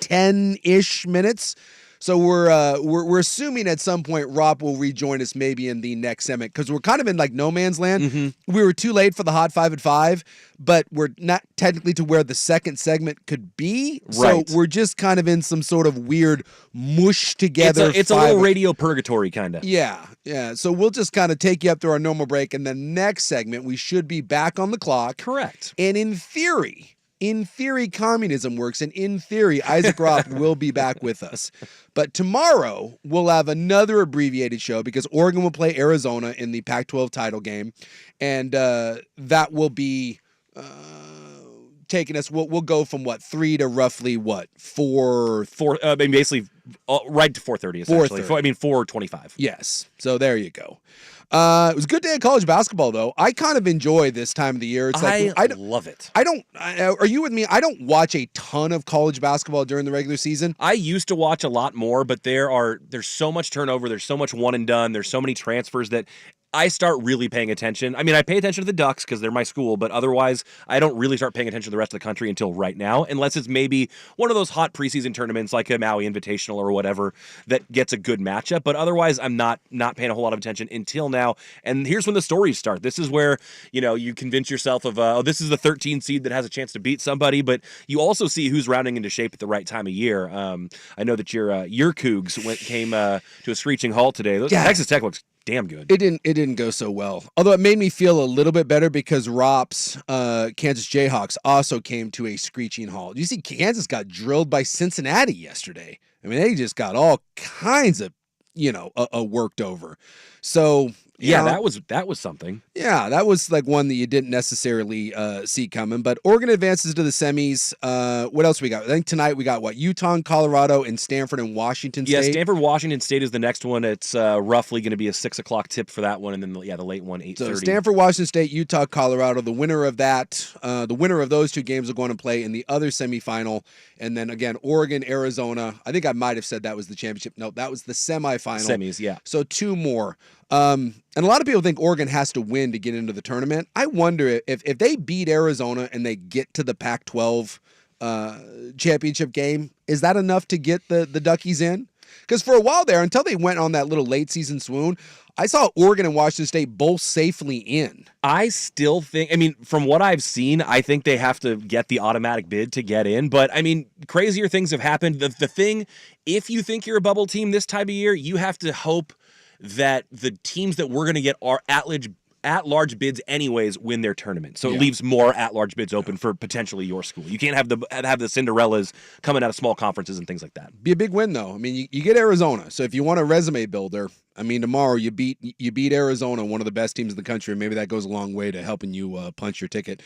10-ish minutes. So we're assuming at some point Rob will rejoin us maybe in the next segment because we're kind of in like no man's land. Mm-hmm. We were too late for the Hot 5 at 5, but we're not technically to where the second segment could be. Right. So we're just kind of in some sort of weird mush together. It's a little radio purgatory kind of. Yeah. So we'll just kind of take you up through our normal break, and the next segment we should be back on the clock. Correct. And in theory, communism works, and in theory, Isaac Roth will be back with us. But tomorrow, we'll have another abbreviated show because Oregon will play Arizona in the Pac-12 title game, and that will be taking us. We'll go from 3 to roughly 4. Basically, right to 4:30. Essentially, 4:25. Yes. So there you go. It was a good day of college basketball, though. I kind of enjoy this time of the year. It's like I love it. Are you with me? I don't watch a ton of college basketball during the regular season. I used to watch a lot more, but there's so much turnover. There's so much one and done. There's so many transfers that I start really paying attention. I mean, I pay attention to the Ducks because they're my school, but otherwise, I don't really start paying attention to the rest of the country until right now, unless it's maybe one of those hot preseason tournaments like a Maui Invitational or whatever that gets a good matchup. But otherwise, I'm not paying a whole lot of attention until now. And here's when the stories start. This is where, you convince yourself of, this is the 13 seed that has a chance to beat somebody, but you also see who's rounding into shape at the right time of year. I know that your Cougs came to a screeching halt today. Texas Tech looks damn good. It didn't go so well. Although it made me feel a little bit better because Rop's Kansas Jayhawks also came to a screeching halt. You see, Kansas got drilled by Cincinnati yesterday. I mean, they just got all kinds of, worked over. So that was something. Yeah, that was like one that you didn't necessarily see coming. But Oregon advances to the semis. What else we got? I think tonight we got Utah and Colorado and Stanford and Washington State. Yeah, Stanford Washington State is the next one. It's roughly going to be a 6:00 tip for that one, and then the late one 8:30. So Stanford Washington State, Utah, Colorado. The winner of that, the winner of those two games will go on to play in the other semifinal. And then again, Oregon, Arizona. I think I might have said that was the championship. No, that was the semifinal. Semis, yeah. So 2 more. And a lot of people think Oregon has to win to get into the tournament. I wonder if they beat Arizona and they get to the Pac-12 championship game, is that enough to get the Duckies in? Because for a while there, until they went on that little late season swoon, I saw Oregon and Washington State both safely in. I still think, from what I've seen, I think they have to get the automatic bid to get in. But, crazier things have happened. The thing, if you think you're a bubble team this time of year, you have to hope that the teams that we're going to get are at-large bids anyways win their tournament. So it leaves more at-large bids open for potentially your school. You can't have the Cinderellas coming out of small conferences and things like that. Be a big win, though. You get Arizona. So if you want a resume builder, tomorrow you beat Arizona, one of the best teams in the country. Maybe that goes a long way to helping you punch your ticket.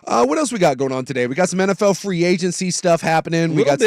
What else we got going on today? We got some NFL free agency stuff happening. We got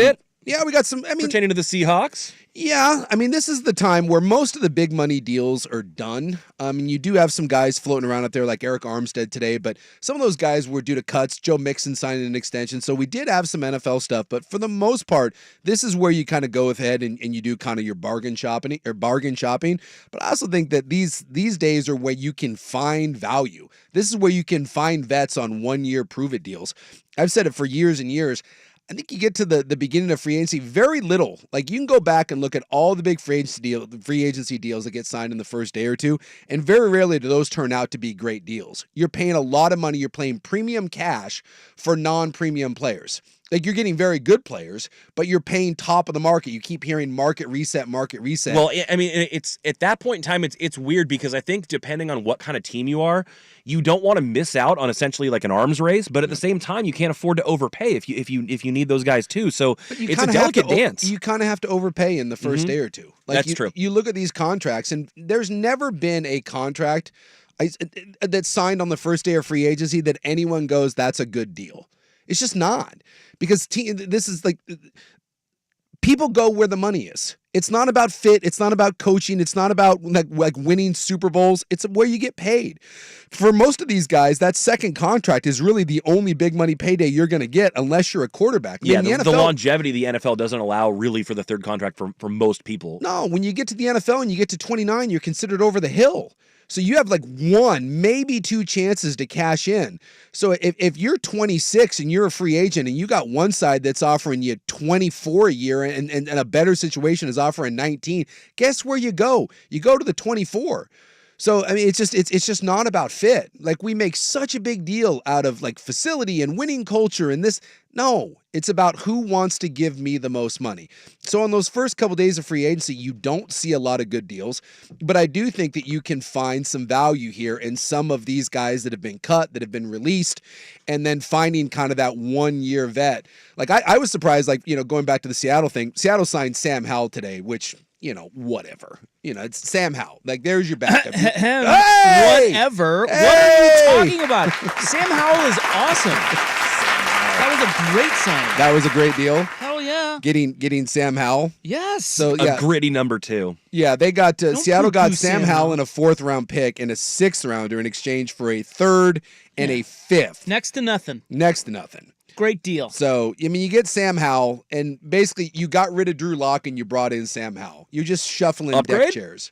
some pertaining to the Seahawks. Yeah, this is the time where most of the big money deals are done. You do have some guys floating around out there like Eric Armstead today, but some of those guys were due to cuts. Joe Mixon signed an extension, so we did have some NFL stuff. But for the most part, this is where you kind of go ahead and you do kind of your bargain shopping. But I also think that these days are where you can find value. This is where you can find vets on 1-year prove-it deals. I've said it for years and years. I think you get to the beginning of free agency, very little. Like, you can go back and look at all the big free agency deals that get signed in the first day or two, and very rarely do those turn out to be great deals. You're paying a lot of money. You're paying premium cash for non-premium players. Like, you're getting very good players, but you're paying top of the market. You keep hearing market reset. Well, it's at that point in time, it's weird because I think depending on what kind of team you are, you don't want to miss out on essentially like an arms race, but at the same time, you can't afford to overpay if you need those guys too. So it's a delicate dance. You kind of have to overpay in the first day or two. That's true. You look at these contracts, and there's never been a contract that's signed on the first day of free agency that anyone goes, that's a good deal. It's just not, because this is like, people go where the money is. It's not about fit. It's not about coaching. It's not about like winning Super Bowls. It's where you get paid. For most of these guys, that second contract is really the only big money payday you're going to get unless you're a quarterback. The longevity the NFL doesn't allow really for the third contract for most people. No, when you get to the NFL and you get to 29, you're considered over the hill. So you have like one, maybe two chances to cash in. So if you're 26 and you're a free agent and you got one side that's offering you 24 a year and a better situation is offering 19, guess where you go? You go to the 24. So, I mean, it's just not about fit. Like, we make such a big deal out of like facility and winning culture and this. No, it's about who wants to give me the most money. So on those first couple days of free agency, you don't see a lot of good deals, but I do think that you can find some value here in some of these guys that have been cut, that have been released, and then finding kind of that 1 year vet. Like, I was surprised, like, going back to the Seattle thing, Seattle signed Sam Howell today, which, whatever. It's Sam Howell. Like, there's your backup. Hey! Whatever. Hey! What are you talking about? Sam Howell is awesome. That was a great signing. That was a great deal. Hell yeah. Getting Sam Howell. Yes. So yeah, a gritty number 2. Yeah, they got Seattle got Sam Howell Howell and a 4th round pick and a 6th rounder in exchange for a 3rd and a 5th. Next to nothing. Next to nothing. Great deal. So, I mean, you get Sam Howell, and basically you got rid of Drew Lock and you brought in Sam Howell. You're just shuffling Upgrade? deck chairs.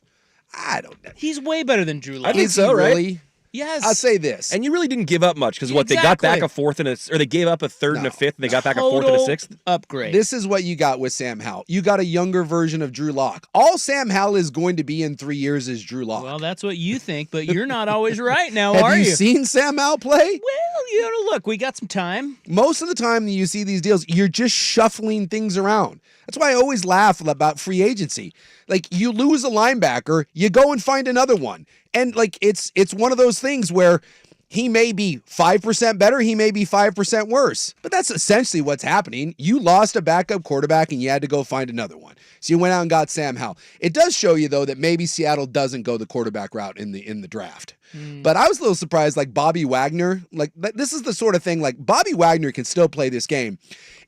I don't know. He's way better than Drew Lock. I think Is so, he right? really? Yes. I'll say this. And you really didn't give up much because they got back a 4th or they gave up a 3rd and a 5th, and they got back a 4th and a 6th. Upgrade. This is what you got with Sam Howell. You got a younger version of Drew Lock. All Sam Howell is going to be in 3 years is Drew Lock. Well, that's what you think, but you're not always right now, Have are you you? seen Sam Howell play? Well, look, we got some time. Most of the time that you see these deals, you're just shuffling things around. That's why I always laugh about free agency. Like, you lose a linebacker, you go and find another one. And like, it's one of those things where he may be 5% better, he may be 5% worse. But that's essentially what's happening. You lost a backup quarterback and you had to go find another one. So you went out and got Sam Howell. It does show you, though, that maybe Seattle doesn't go the quarterback route in the draft. But I was a little surprised, like Bobby Wagner. Like, this is the sort of thing, like, Bobby Wagner can still play this game.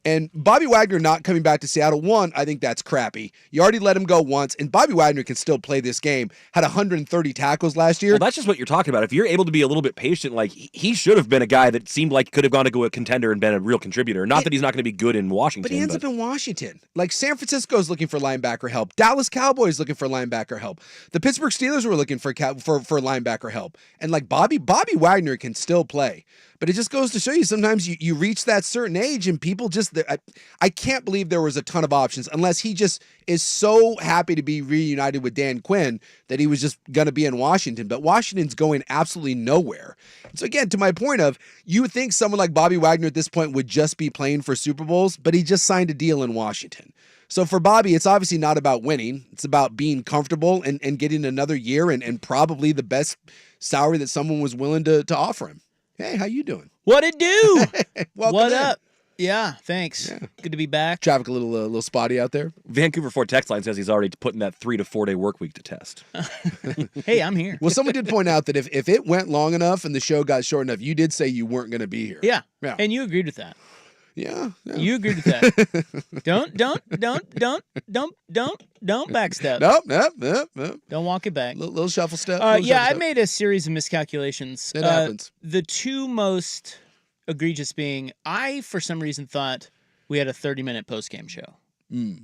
And Bobby Wagner not coming back to Seattle, one, I think that's crappy. You already let him go once, and Bobby Wagner can still play this game. Had 130 tackles last year. Well, that's just what you're talking about. If you're able to be a little bit patient, like, he should have been a guy that seemed like could have gone to go a contender and been a real contributor. Not that he's not going to be good in Washington. But he ends up in Washington. Like, San Francisco's looking for linebacker help. Dallas Cowboys looking for linebacker help. The Pittsburgh Steelers were looking for linebacker help. And like Bobby Wagner can still play. But it just goes to show you sometimes you reach that certain age and people just, I can't believe there was a ton of options unless he just is so happy to be reunited with Dan Quinn that he was just going to be in Washington. But Washington's going absolutely nowhere. So again, to my point of, you would think someone like Bobby Wagner at this point would just be playing for Super Bowls, but he just signed a deal in Washington. So for Bobby, it's obviously not about winning. It's about being comfortable and getting another year and probably the best salary that someone was willing to offer him. Hey, how you doing? What it do? What in. up? Yeah, thanks. Yeah. Good to be back. Traffic a little spotty out there. Vancouver Ford text line says he's already putting that 3 to 4 day work week to test. Hey, I'm here. Well, someone did point out that if it went long enough and the show got short enough, you did say you weren't going to be here. Yeah, and you agreed with that. Yeah. You agreed with that. Don't backstep. Nope. Don't walk it back. Little shuffle step. I made a series of miscalculations. It happens. The two most egregious being, I, for some reason, thought we had a 30-minute post-game show. Well,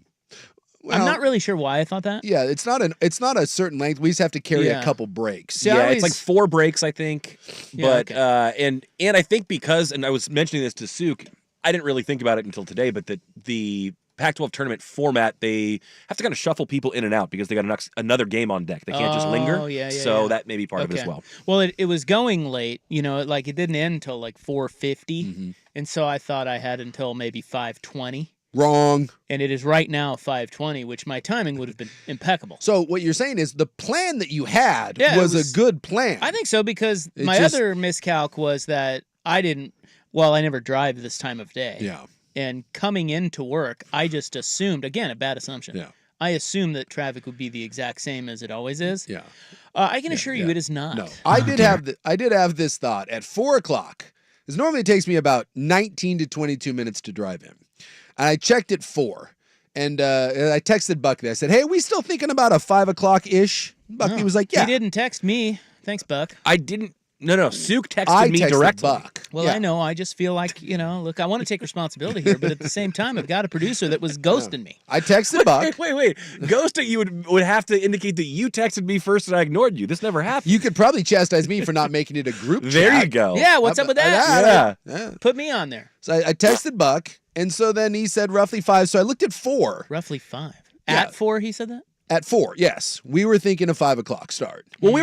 I'm not really sure why I thought that. Yeah, it's not a certain length. We just have to carry a couple breaks. See, it's like 4 breaks, I think. But okay. and I think because, and I was mentioning this to Suk, I didn't really think about it until today, but the Pac-12 tournament format, they have to kind of shuffle people in and out because they got another game on deck. They can't just linger. So that may be part of it as well. Well, it was going late. Like it didn't end until like 4:50, and so I thought I had until maybe 5:20. Wrong. And it is right now 5:20, which my timing would have been impeccable. So what you're saying is the plan that you had was a good plan. I think so, because my other miscalc was that I never drive this time of day. Yeah. And coming into work, I just assumed, again, a bad assumption. Yeah. I assumed that traffic would be the exact same as it always is. Yeah. I can assure you it is not. No. I did have this thought at 4:00, because normally it takes me about 19 to 22 minutes to drive in. And I checked at 4. And I texted Buckley. I said, hey, we still thinking about a 5:00-ish? Buckley was like, yeah. He didn't text me. Thanks, Buck. I didn't No. Suk texted I me texted directly. Buck. Well, Yeah. I know. I just feel like, look, I want to take responsibility here, but at the same time, I've got a producer that was ghosting me. I texted Buck. Wait. Ghosting you would have to indicate that you texted me first and I ignored you. This never happened. You could probably chastise me for not making it a group chat. There you go. Yeah, what's up with that? Yeah. Put me on there. So I texted Buck, and so then he said roughly 5. So I looked at 4. Roughly 5. Yeah. At 4, he said that? At 4, yes. We were thinking a 5 o'clock start. Well,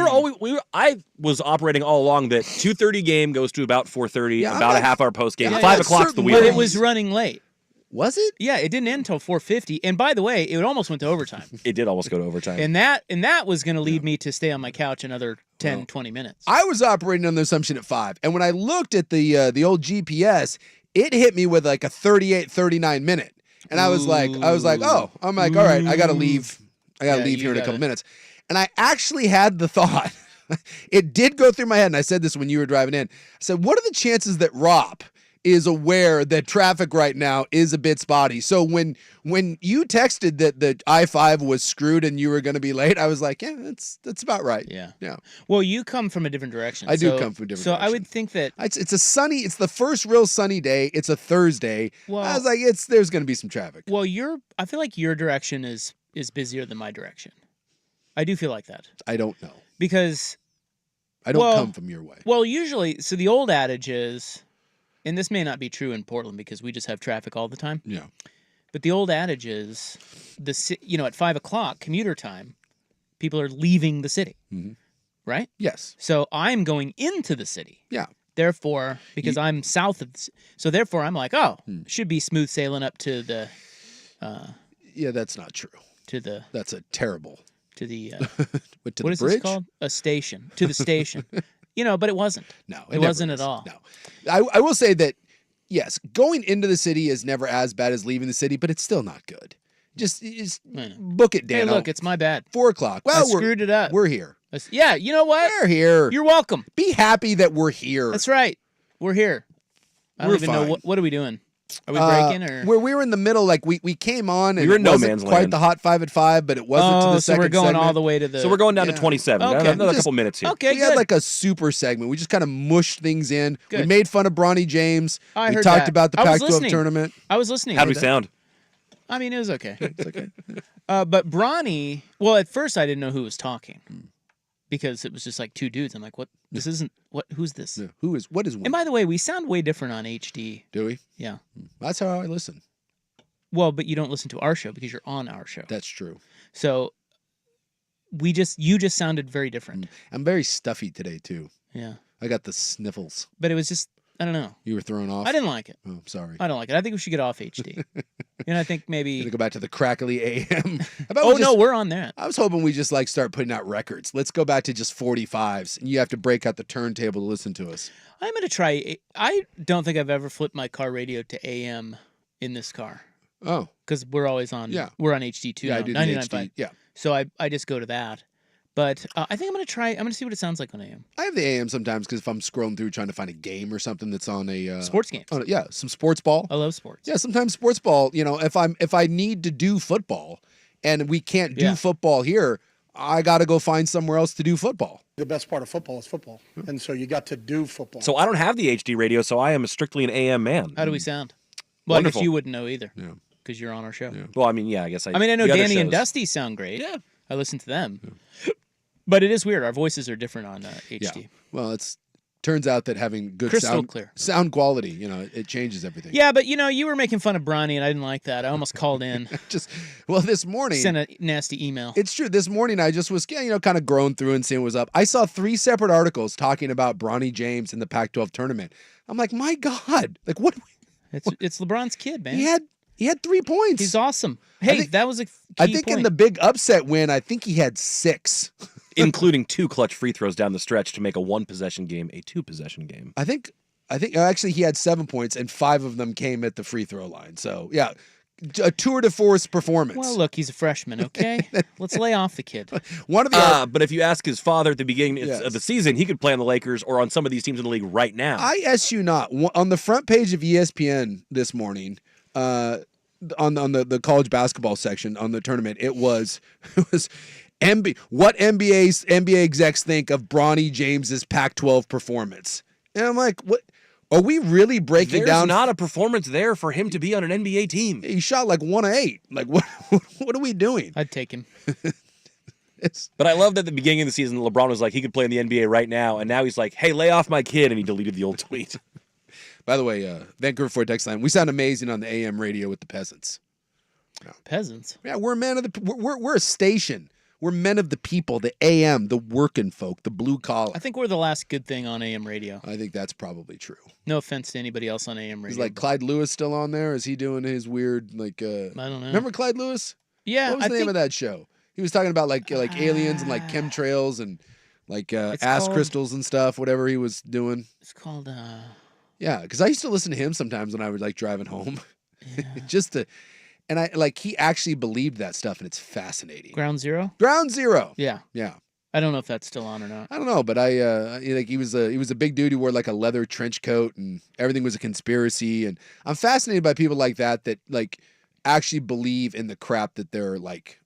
I was operating all along that 2:30 game goes to about 4:30, Yeah, about I'm a half hour post game. Yeah, 5 I'm o'clock's the certain wheel. But it was running late. Was it? Yeah, it didn't end until 4:50. And by the way, it almost went to overtime. It did almost go to overtime. and that was going to lead me to stay on my couch another 10, 20 minutes. I was operating on the assumption at 5. And when I looked at the old GPS, it hit me with like a 38, 39 minute. And I was like, oh, I'm like, all right, I got to leave. I got to leave here in a couple minutes. And I actually had the thought, it did go through my head. And I said this when you were driving in. I said, what are the chances that Rop is aware that traffic right now is a bit spotty? So when you texted that the I-5 was screwed and you were going to be late, I was like, yeah, that's about right. Yeah. Yeah. Well, you come from a different direction. I do come from a different So direction. I would think that It's the first real sunny day. It's a Thursday. Well- I was like, there's going to be some traffic. I feel like your direction is busier than my direction. I do feel like that. I don't know. Because I don't come from your way. Well, usually, so the old adage is, and this may not be true in Portland because we just have traffic all the time. Yeah. But the old adage is, at 5 o'clock commuter time, people are leaving the city, right? Yes. So I'm going into the city. Yeah. Therefore, because I'm south of, so therefore I'm like, should be smooth sailing up to the, Yeah, that's not true. That's a terrible. to the But to what the is bridge? this called? A station. To the station. But it wasn't. No, It never wasn't is. at all. No. I will say that, yes, going into the city is never as bad as leaving the city, but it's still not good. Just book it, Dan. Hey, look, it's my bad. 4 o'clock. Well, I screwed it up. We're here. Yeah, you know what? We're here. You're welcome. Be happy that we're here. That's right. We're here. I don't We're even know fine. what are we doing? Are we breaking or? Where we were in the middle, like we came on and We were in it no wasn't man's quite land. the hot 5 at 5, but it wasn't to the so second we're going segment. all the way to the. So we're going down to Yeah. 27. Okay. Another Just- couple minutes here. Okay, We good. had like a super segment. We just kind of mushed things in. We Good. made fun of Bronny James. I We heard talked that. about the I was Pac-12 listening. tournament. I was listening. How'd we sound? I mean, it was okay. It's okay. But Bronny, well, at first I didn't know who was talking because it was just like two dudes. I'm like, what? This isn't what? Who's this? Yeah. What is one? And by the way, we sound way different on HD. Do we? Yeah. That's how I listen. Well, but you don't listen to our show because you're on our show. That's true. So you just sounded very different. I'm very stuffy today too. Yeah. I got the sniffles. But it was just, I don't know. You were thrown off. I didn't like it. Oh, sorry. I don't like it. I think we should get off HD. And I think maybe. Gonna go back to the crackly AM. How about Oh we no, just- we're on that. I was hoping we just like start putting out records. Let's go back to just 45s, and you have to break out the turntable to listen to us. I'm gonna try. I don't think I've ever flipped my car radio to AM in this car Oh, because we're always on. Yeah. We're on HD2 yeah, now. I do the 99.5. HD. Yeah, So I just go to that. But I think I'm gonna try. I'm gonna see what it sounds like on AM. I have the AM sometimes because if I'm scrolling through trying to find a game or something that's on a Sports games. yeah, some sports ball. I love sports. Yeah, sometimes sports ball. If I need to do football, and we can't do Yeah. football here, I got to go find somewhere else to do football. The best part of football is football. And so you got to do football. So I don't have the HD radio, so I am strictly an AM man. How do we sound? Well, I Wonderful. guess you wouldn't know either. Yeah. Because you're on our show. Yeah. Well, I mean, yeah, I guess I mean, I know the other Danny and shows. Dusty sound great. Yeah. I listen to them. But it is weird. Our voices are different on HD. Yeah. Well, turns out that having good Crystal sound clear. sound quality, it changes everything. Yeah, but you were making fun of Bronny, and I didn't like that. I almost called in, This morning. sent a nasty email. It's true. This morning I just was, kind of growing through and seeing what was up. I saw 3 separate articles talking about Bronny James in the Pac-12 tournament. I'm like, my God, like what? It's LeBron's kid, man. He had 3 points. He's awesome. Hey, think- that was a key I think point. in the big upset win, I think he had 6. including 2 clutch free throws down the stretch to make a 1-possession game a 2-possession game. I think actually he had 7 points and 5 of them came at the free throw line. So yeah, a tour de force performance. Well, look, he's a freshman. Okay, let's lay off the kid. One of the But if you ask his father at the beginning Yes. of the season, he could play on the Lakers or on some of these teams in the league right now. I ask you not on the front page of ESPN this morning. On the college basketball section on the tournament, it was What NBA execs think of Bronny James's Pac-12 performance? And I'm like, what? Are we really breaking There's down? not a performance there for him to be on an NBA team. He shot like 1 of 8. Like what? What are we doing? I'd take him. But I love that at the beginning of the season, LeBron was like, he could play in the NBA right now. And now he's like, hey, lay off my kid. And he deleted the old tweet. By the way, Vancouver Ford text line, we sound amazing on the AM radio with the peasants. Peasants. Yeah, we're men of the. We're a station. We're men of the people, the AM, the working folk, the blue collar. I think we're the last good thing on AM radio. I think that's probably true. No offense to anybody else on AM radio. Is like Clyde Lewis still on there? Is he doing his weird like? I don't know. Remember Clyde Lewis? Yeah. What was the name of that show? He was talking about like aliens and like chemtrails and like ass crystals and stuff. Whatever he was doing. It's called. Yeah, because I used to listen to him sometimes when I was like driving home, Yeah. just to. And I like he actually believed that stuff, and it's fascinating. Ground Zero. Ground Zero. Yeah. Yeah. I don't know if that's still on or not. I don't know, but I like he was a big dude who wore like a leather trench coat, and everything was a conspiracy. And I'm fascinated by people like that like actually believe in the crap that they're like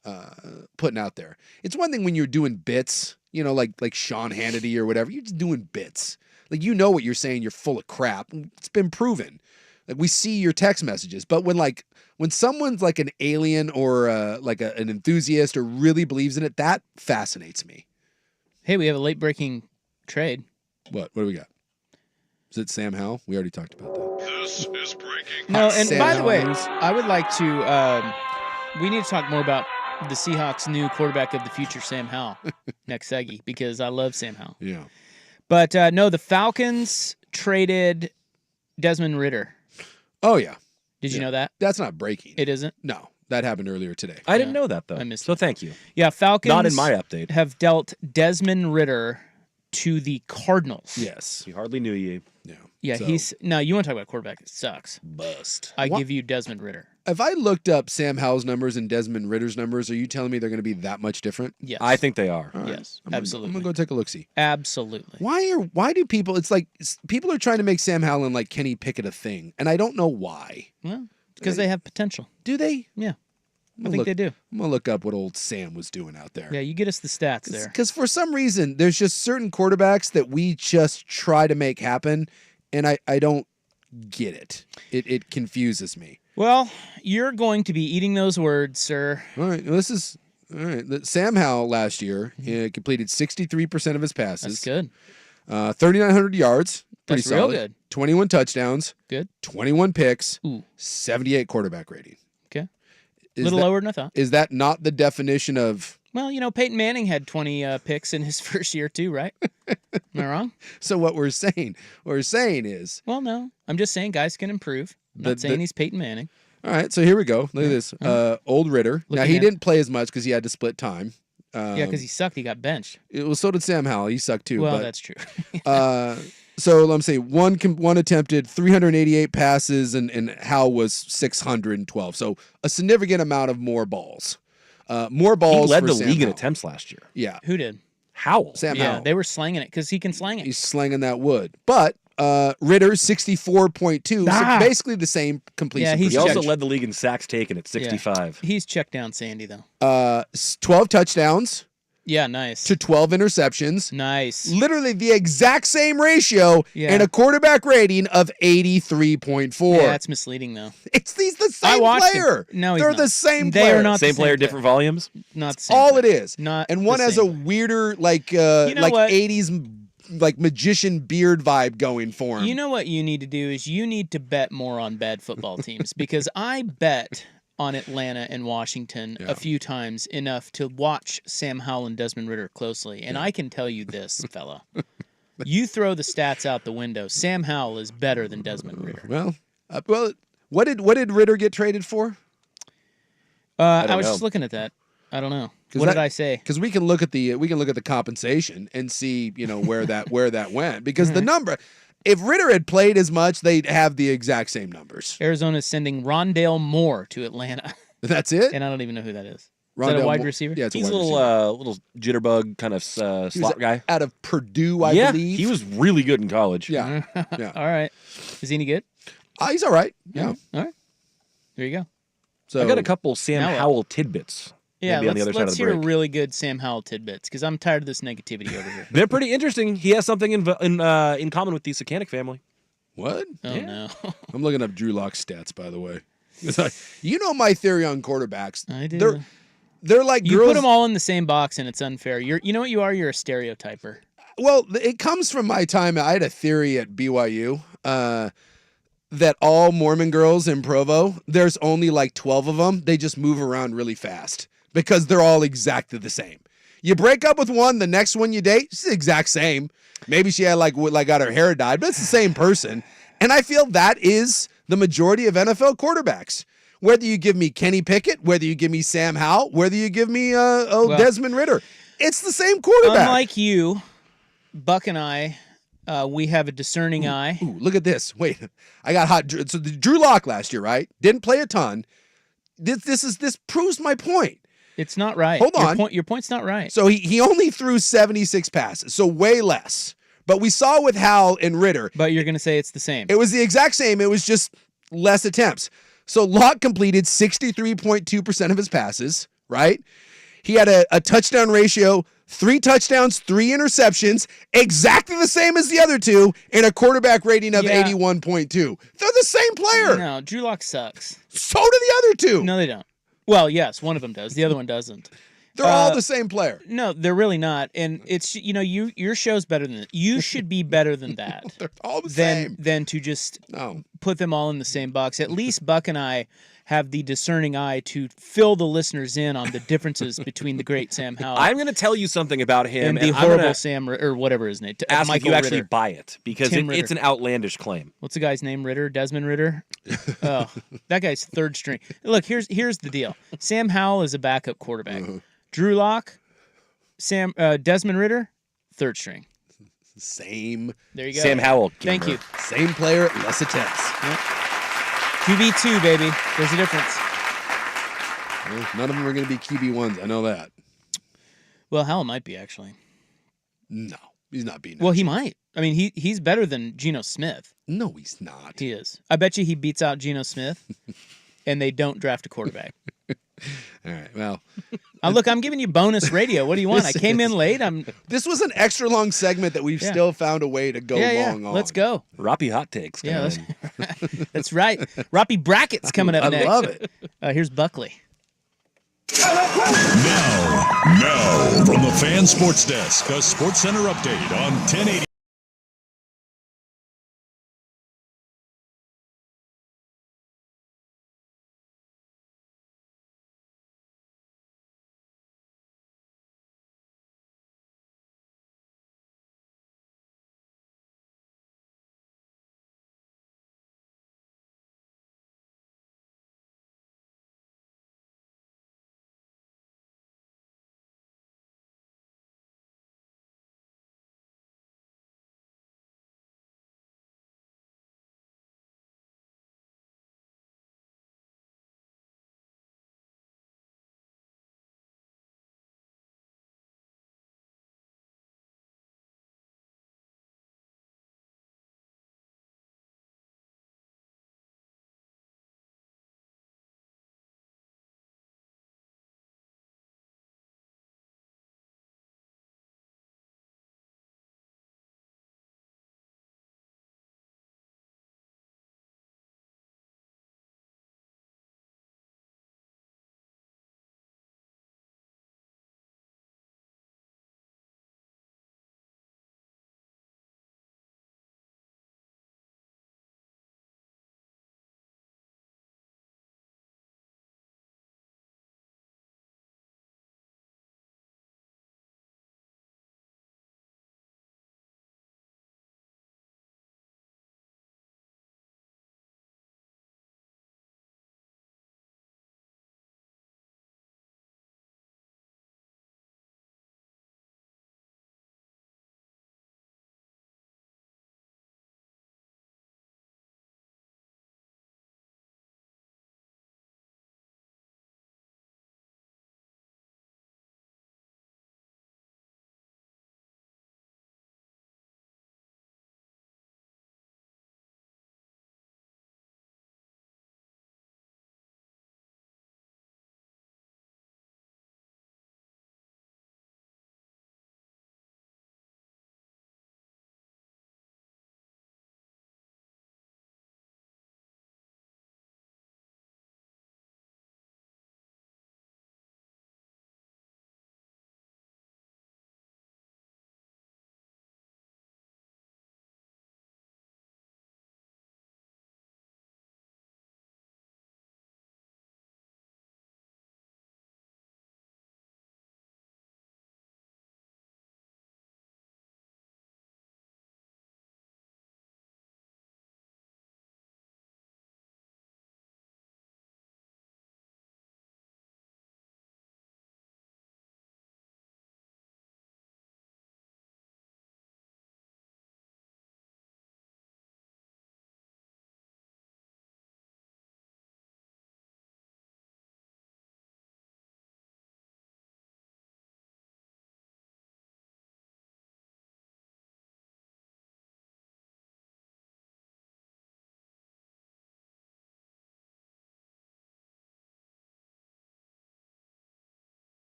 putting out there. It's one thing when you're doing bits, you know, like Sean Hannity or whatever. You're just doing bits. Like you know what you're saying. You're full of crap. It's been proven. Like we see your text messages, but when someone's like an alien or an enthusiast or really believes in it, that fascinates me. Hey, we have a late breaking trade. What do we got? Is it Sam Howell? We already talked about that. This is breaking. No, and Sam by the Howell way, news. I would like to. We need to talk more about the Seahawks' new quarterback of the future, Sam Howell, next seggy, because I love Sam Howell. Yeah. But no, the Falcons traded Desmond Ridder. Oh yeah. Did you know that? That's not breaking. It isn't? No, that happened earlier today. I didn't know that, though. I missed so it. thank you. Yeah, Falcons Not in my update. have dealt Desmond Ridder to the Cardinals. Yes. We hardly knew you. Yeah. Yeah, So, you want to talk about quarterback that sucks. Bust. I What? give you Desmond Ridder. If I looked up Sam Howell's numbers and Desmond Ritter's numbers, are you telling me they're going to be that much different? Yes. I think they are. All right. Yes, I'm absolutely. gonna go take a look. See. Absolutely. Why do people? It's like people are trying to make Sam Howell and like Kenny Pickett a thing, and I don't know why. Well, because they have potential. Do they? Yeah. I'm I gonna think look- they do. I'm gonna look up what old Sam was doing out there. Yeah, you get us the stats there. Because for some reason, there's just certain quarterbacks that we just try to make happen, and I don't get it. It confuses me. Well, you're going to be eating those words, sir. All right, well, this is all right. Sam Howell last year completed 63% of his passes. That's good. 3,900 yards. Pretty That's real solid. good. 21 touchdowns. Good. 21 picks. Ooh. 78 quarterback rating. Okay. A Is little that- lower than I thought. Is that not the definition of? Well, Peyton Manning had 20 picks in his first year too, right? Am I wrong? So what we're saying is, Well, no. I'm just saying guys can improve. I'm not saying he's Peyton Manning. all right. So here we go. Look at this. Old Ritter. Now Looking he at- didn't play as much because he had to split time. Yeah, because he sucked. He got benched. So did Sam Howell. He sucked too. Well, but, that's true. So let me say one attempted 388 passes and Howell was 612. So a significant amount of more balls. More He balls. led for the Sam league in Howell. attempts last year. Yeah, Who did? Howell. Sam Yeah, Howell. they were slanging it because he can slang it. He's slinging that wood. But Ritter 64.2. Ah. So basically the same completion. Yeah, he's He percentage. also led the league in sacks taken at 65. He's checked down Sandy, though. 12 touchdowns Yeah, nice. to 12 interceptions. Nice. Literally the exact same ratio Yeah. and a quarterback rating of 83.4. Yeah, that's misleading, though. He's the I same watched him. player. No, he's They're not. the same They player. are not Same the player, same different volumes. Not the same. All player. it is. Not and the one has a same player. weirder like know what? 80s like magician beard vibe going for him. You know what you need to do is you need to bet more on bad football teams because I bet on Atlanta and Washington Yeah. a few times enough to watch Sam Howell and Desmond Ridder closely. And I can tell you this, fella. You throw the stats out the window. Sam Howell is better than Desmond Ridder. Well, what did Ritter get traded for? I don't was know. just looking at that. I don't know. 'Cause What that- did I say? Because we can look at the compensation and see where that went because Mm-hmm. the number. If Ritter had played as much, they'd have the exact same numbers. Arizona's sending Rondale Moore to Atlanta. That's it. And I don't even know who that is. Is that Rondale a wide Moore- receiver? Yeah, it's He's a a wide little receiver. little jitterbug kind of He was slot guy. out of Purdue, I Yeah, believe. he was really good in college. Yeah, yeah. All right. Is he any good? He's all right. Yeah. All right. There you go. So I got a couple Sam Now what? Howell tidbits. Yeah, maybe on the other side of let's the hear break. really good Sam Howell tidbits because I'm tired of this negativity over here. They're pretty interesting. He has something in common with the Sakanic family. What? Oh Yeah. no, I'm looking up Drew Lock's stats, by the way. You know my theory on quarterbacks. I do. They're like You girls. put them all in the same box, and it's unfair. You know what you are? You're a stereotyper. Well, it comes from my time. I had a theory at BYU that all Mormon girls in Provo, there's only like 12 of them. They just move around really fast because they're all exactly the same. You break up with one, the next one you date, it's the exact same. Maybe she had like got her hair dyed, but it's the same person. And I feel that is the majority of NFL quarterbacks. Whether you give me Kenny Pickett, whether you give me Sam Howell, whether you give me Desmond Ritter, it's the same quarterback. Unlike you, Buck and I, we have a discerning eye. Ooh, look at this. Wait, I got hot. So the Drew Lock last year, right? Didn't play a ton. This proves my point. It's not right. Hold on. Your point's not right. So he only threw 76 passes, so way less. But we saw with Howell and Ritter, But you're going to say it's the same. it was the exact same. It was just less attempts. So Locke completed 63.2% of his passes, right? He had a touchdown ratio, 3 touchdowns, 3 interceptions, exactly the same as the other two, and a quarterback rating of Yeah. 81.2. They're the same player. No, Drew Lock sucks. So do the other two. No, they don't. Well, yes, one of them does. The other one doesn't. They're all the same player. No, they're really not. And it's your show's better than that. You should be better than that. They're all the same. than to just No. put them all in the same box. At least Buck and I have the discerning eye to fill the listeners in on the differences between the great Sam Howell I'm going to tell you something about him, and the I'm horrible gonna Sam or whatever his name. ask Michael if you actually Ritter. buy it because Tim it's Ritter. an outlandish claim. What's the guy's name? Ritter? Desmond Ritter? Oh, that guy's third string. Look, here's the deal. Sam Howell is a backup quarterback. Drew Lock, Desmond Ritter, third string. Same. There you go. Sam Howell. Thank gamer. you. Same player, less attempts. 2v2, baby. There's a difference. Well, none of them are going to be QB1s. I know that. Well, Howell might be, actually. No, he's not beating. Well, he might. I mean, he's better than Geno Smith. No, he's not. He is. I bet you he beats out Geno Smith, and they don't draft a quarterback. All right. Well, Look, I'm giving you bonus radio. What do you want? I came in late. this was an extra long segment that we've Yeah. still found a way to go long on. Let's go. Roppy hot takes. Yeah, coming in. that's right. Roppy Bracket's coming up I next. love it. Here's Buckley. Now, from the Fan Sports Desk, a Sports Center update on 1080.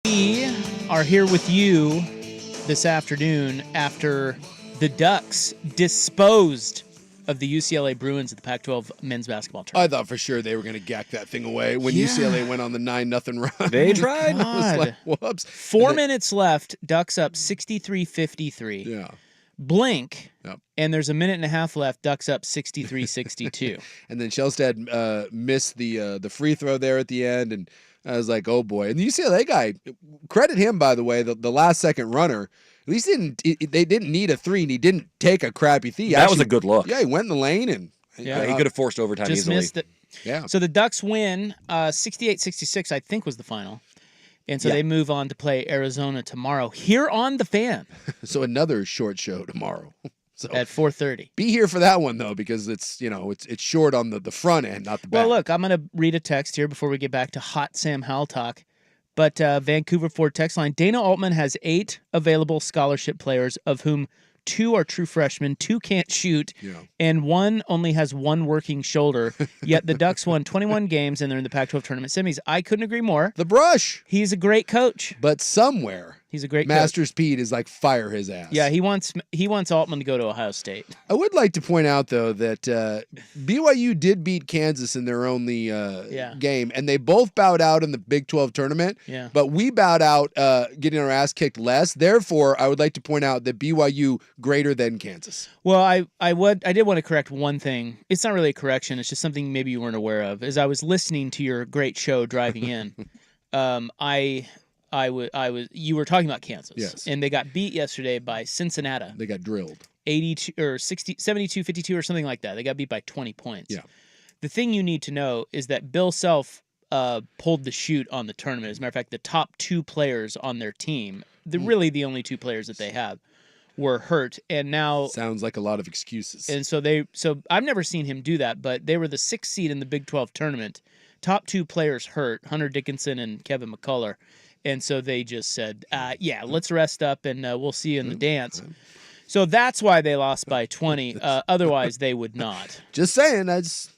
We are here with you this afternoon after the Ducks disposed of the UCLA Bruins at the Pac-12 men's basketball I tournament. thought for sure they were going to gack that thing away when Yeah. UCLA went on the 9-0 run. They tried. I was like, whoops. 4 And then- minutes left. Ducks up 63-53. Yeah. Blink, Yep. and there's a minute and a half left. Ducks up 63-62. And then Shellstead missed the free throw there at the end, and I was like, oh boy. And the UCLA guy, credit him, by the way, the last second runner. At least they didn't need a three, and he didn't take a crappy three. That was a good look. Yeah, he went in the lane, and Yeah. He could have forced overtime Just easily. missed it. Yeah. So the Ducks win 68-66, I think was the final. And so Yeah. they move on to play Arizona tomorrow here on The Fan So another short show tomorrow. So at 4:30. be here for that one though, because it's short on the front end, not the back. Well, look, I'm going to read a text here before we get back to hot Sam Howell talk. But Vancouver Ford text line, Dana Altman has 8 available scholarship players, of whom 2 are true freshmen, 2 can't shoot, Yeah. and 1 only has 1 working shoulder. Yet the Ducks won 21 games and they're in the Pac-12 tournament semis. I couldn't agree more. The brush, He's a great coach. but somewhere He's a great coach. Master Speed is like fire his ass. Yeah, he wants Altman to go to Ohio State. I would like to point out though that BYU did beat Kansas in their only game, and they both bowed out in the Big 12 tournament. Yeah. But we bowed out getting our ass kicked less. Therefore, I would like to point out that BYU greater than Kansas. Well, I did want to correct one thing. It's not really a correction. It's just something maybe you weren't aware of. As I was listening to your great show driving in, you were talking about Kansas. Yes. And they got beat yesterday by Cincinnati, They got drilled. 82 or 60, 72-52 or something like that. They got beat by 20 points. Yeah. The thing you need to know is that Bill Self pulled the shoot on the tournament. As a matter of fact, the top 2 players on their team, really the only 2 players that they have, were hurt, and now Sounds like a lot of excuses. and so I've never seen him do that, but they were the 6th seed in the Big 12 tournament. Top 2 players hurt, Hunter Dickinson and Kevin McCullough. And so they just said, let's rest up and we'll see you in the dance. So that's why they lost by 20. Otherwise, they would not, Just saying, that's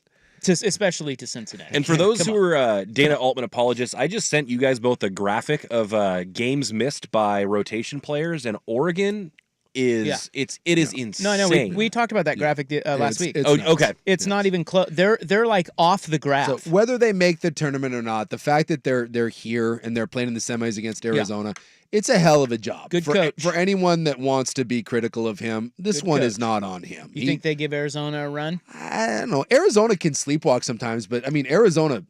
especially to Cincinnati. And for those Come who on. are Dana Altman apologists, I just sent you guys both a graphic of games missed by rotation players, and Oregon is it is insane. No, we talked about that graphic last week. it's Oh, nuts. okay. It's not even close. They're like off the graph. So whether they make the tournament or not, the fact that they're here and they're playing in the semis against Arizona, it's a hell of a job. Good for, coach. For anyone that wants to be critical of him, this Good one coach. is not on him. You think they give Arizona a run? I don't know. Arizona can sleepwalk sometimes, but I mean, Arizona.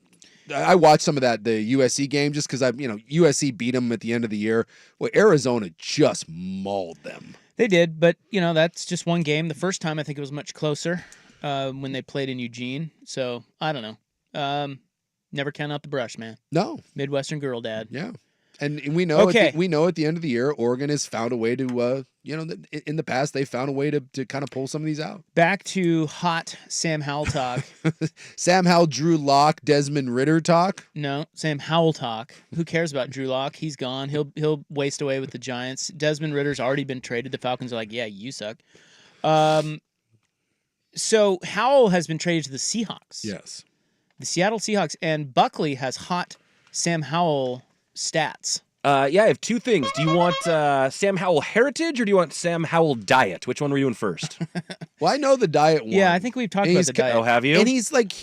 I watched some of the USC game just because USC beat them at the end of the year. Well, Arizona just mauled them. They did, but that's just one game. The first time I think it was much closer when they played in Eugene. So I don't know. Never count out the brush, man. No, Midwestern girl dad. yeah, and we know. Okay. We know at the end of the year, Oregon has found a way to. In the past, they found a way to kind of pull some of these out. Back to hot Sam Howell talk. Sam Howell, Drew Lock, Desmond Ritter talk. No, Sam Howell talk. Who cares about Drew Lock? He's gone. He'll waste away with the Giants. Desmond Ritter's already been traded. The Falcons are like, yeah, you suck. So Howell has been traded to the Seahawks. Yes. The Seattle Seahawks, and Buckley has hot Sam Howell stats. I have 2 things. Do you want Sam Howell heritage or do you want Sam Howell diet? Which one were you doing first? Well, I know the diet one. Yeah, I think we've talked And about he's the ca- diet. Oh, have you? And he's like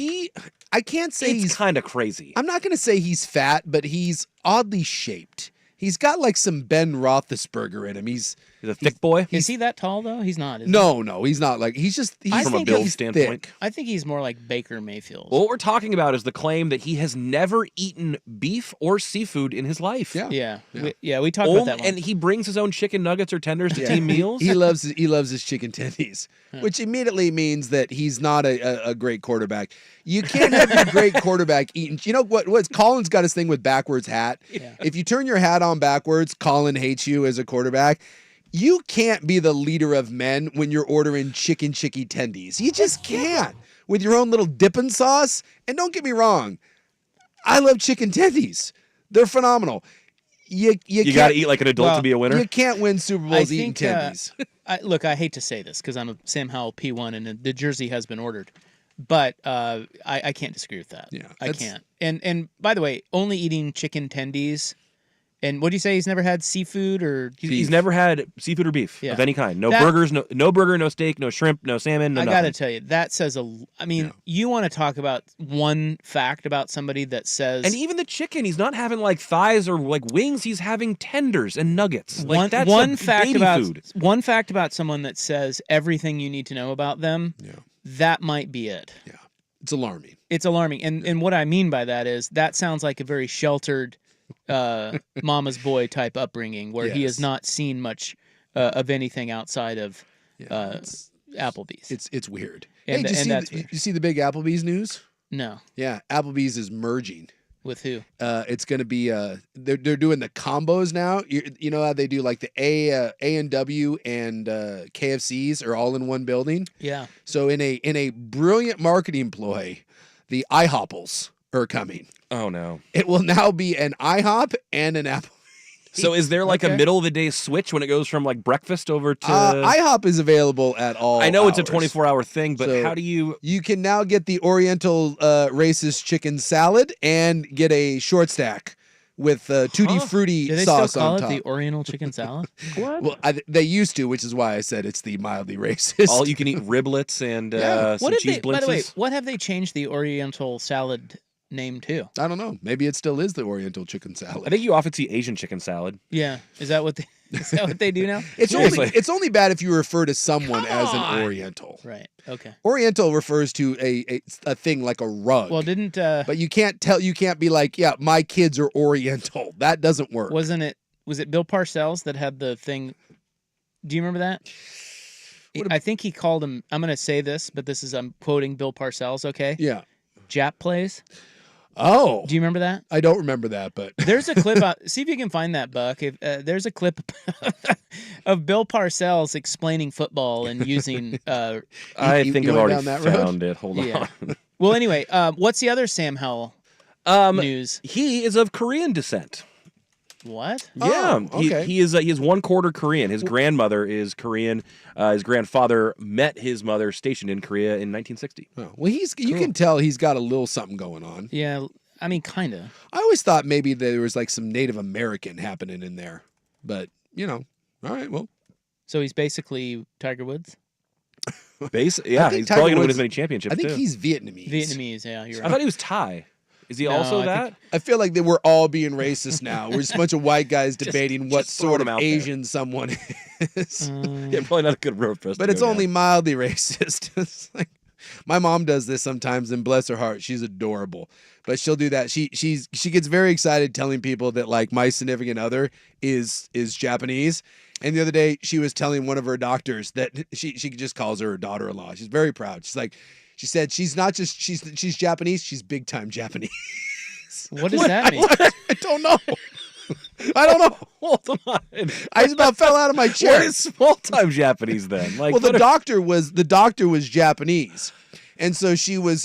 I can't say It's he's. kind of crazy. I'm not going to say he's fat, but he's oddly shaped. He's got like some Ben Roethlisberger in him. He's He's a thick boy. Is he that tall though? He's not. Is he? no, he's not like he's From a think build he's standpoint. thick. I think he's more like Baker Mayfield. Well, what we're talking about is the claim that he has never eaten beef or seafood in his life. Yeah. We talked about that one. And he brings his own chicken nuggets or tenders to team meals. He loves his chicken tendies, which immediately means that he's not a great quarterback. You can't have your great quarterback eating. You know what's Colin's got his thing with backwards hat. Yeah. If you turn your hat on backwards, Colin hates you as a quarterback. You can't be the leader of men when you're ordering chicken tendies. You just can't with your own little dipping sauce. And don't get me wrong, I love chicken tendies. They're phenomenal. You got to eat like an adult to be a winner. You can't win Super Bowls eating tendies. Look, I hate to say this because I'm a Sam Howell P1 and the jersey has been ordered, but I can't disagree with that. Yeah, I that's- can't. And by the way, only eating chicken tendies And what do you say? He's never had seafood or He's never had seafood or beef Yeah. of any kind. No That- burgers, no burger, no steak, no shrimp, no salmon, no I nothing. got to tell you, that says I mean, you want to talk about one fact about somebody that says. And even the chicken, he's not having like thighs or like wings. He's having tenders and nuggets. Like that's one a fact baby about food. one fact about someone that says everything you need to know about them. Yeah. That might be it. Yeah. It's alarming. It's alarming, and what I mean by that is that sounds like a very sheltered, mama's boy type upbringing where he has Yes. not seen much of anything outside of Applebee's. It's weird. And hey, th- did and you, that's see weird. you see the big Applebee's news? No, Yeah, Applebee's is merging. with who? It's going to be they're doing the combos now. You know how they do like the A&W and KFC's are all in one building. Yeah. So in a brilliant marketing ploy, the IHOPs are coming. Oh no. It will now be an IHOP and an Apple. So is there like Okay. a middle of the day switch when it goes from like breakfast over to? IHOP is available at all. I know it's a hours. 24-hour thing, but So- how do you? You can now get the Oriental racist chicken salad and get a short stack with Tutti Frutti Do they sauce still call on it top. the Oriental chicken salad? Well, they used to, which is why I said it's the mildly racist. All you can eat riblets and Yeah. some What have cheese they? By the way, blintzes. what have they changed the Oriental salad name to? I don't know. Maybe it still is the Oriental chicken salad. I think you often see Asian chicken salad. Yeah, is that what they do now? Seriously. it's only bad if you refer to someone as an Oriental. Right. Okay. Oriental refers to a thing like a rug. Well, didn't but you can't be like, yeah, my kids are Oriental. That doesn't work. was it Bill Parcells that had the thing? Do you remember that? I think he called him. I'm going to say this, but I'm quoting Bill Parcells. Okay. Yeah. Jap plays. Oh. Do you remember that? I don't remember that, but There's a clip out. See if you can find that, Buck. If there's a clip of Bill Parcells explaining football and using. I you think I've went already down that road? found it. Hold Yeah. on. Well, anyway, what's the other Sam Howell news? He is of Korean descent. What? Yeah, okay. he is 1/4 Korean. His grandmother is Korean. His grandfather met his mother stationed in Korea in 1960. oh, well, you can tell he's got a little something going on. Yeah, I mean, kind of. I always thought maybe there was like some Native American happening in there, but all right, well, So he's basically Tiger Woods. Yeah, think he's Tiger probably going to win Woods- as many championships. I think too. he's Vietnamese. Vietnamese, yeah, you're I right. thought he was Thai. Is he No, also I that? think- I feel like we're all being racist now. We're just a bunch of white guys debating what just throwing sort of them out there. Asian someone is. Yeah, probably not a good road for us. But to it's go only down. mildly racist. It's like, my mom does this sometimes, and bless her heart, she's adorable. But she'll do that. She gets very excited telling people that like my significant other is Japanese. And the other day, she was telling one of her doctors that she just calls her daughter-in-law. She's very proud. She said she's not just she's Japanese. She's big time Japanese. What does that mean? I don't know. I don't know. Hold on. I just about fell out of my chair. What is small time Japanese then? Like, Well, the what doctor was Japanese, and so she was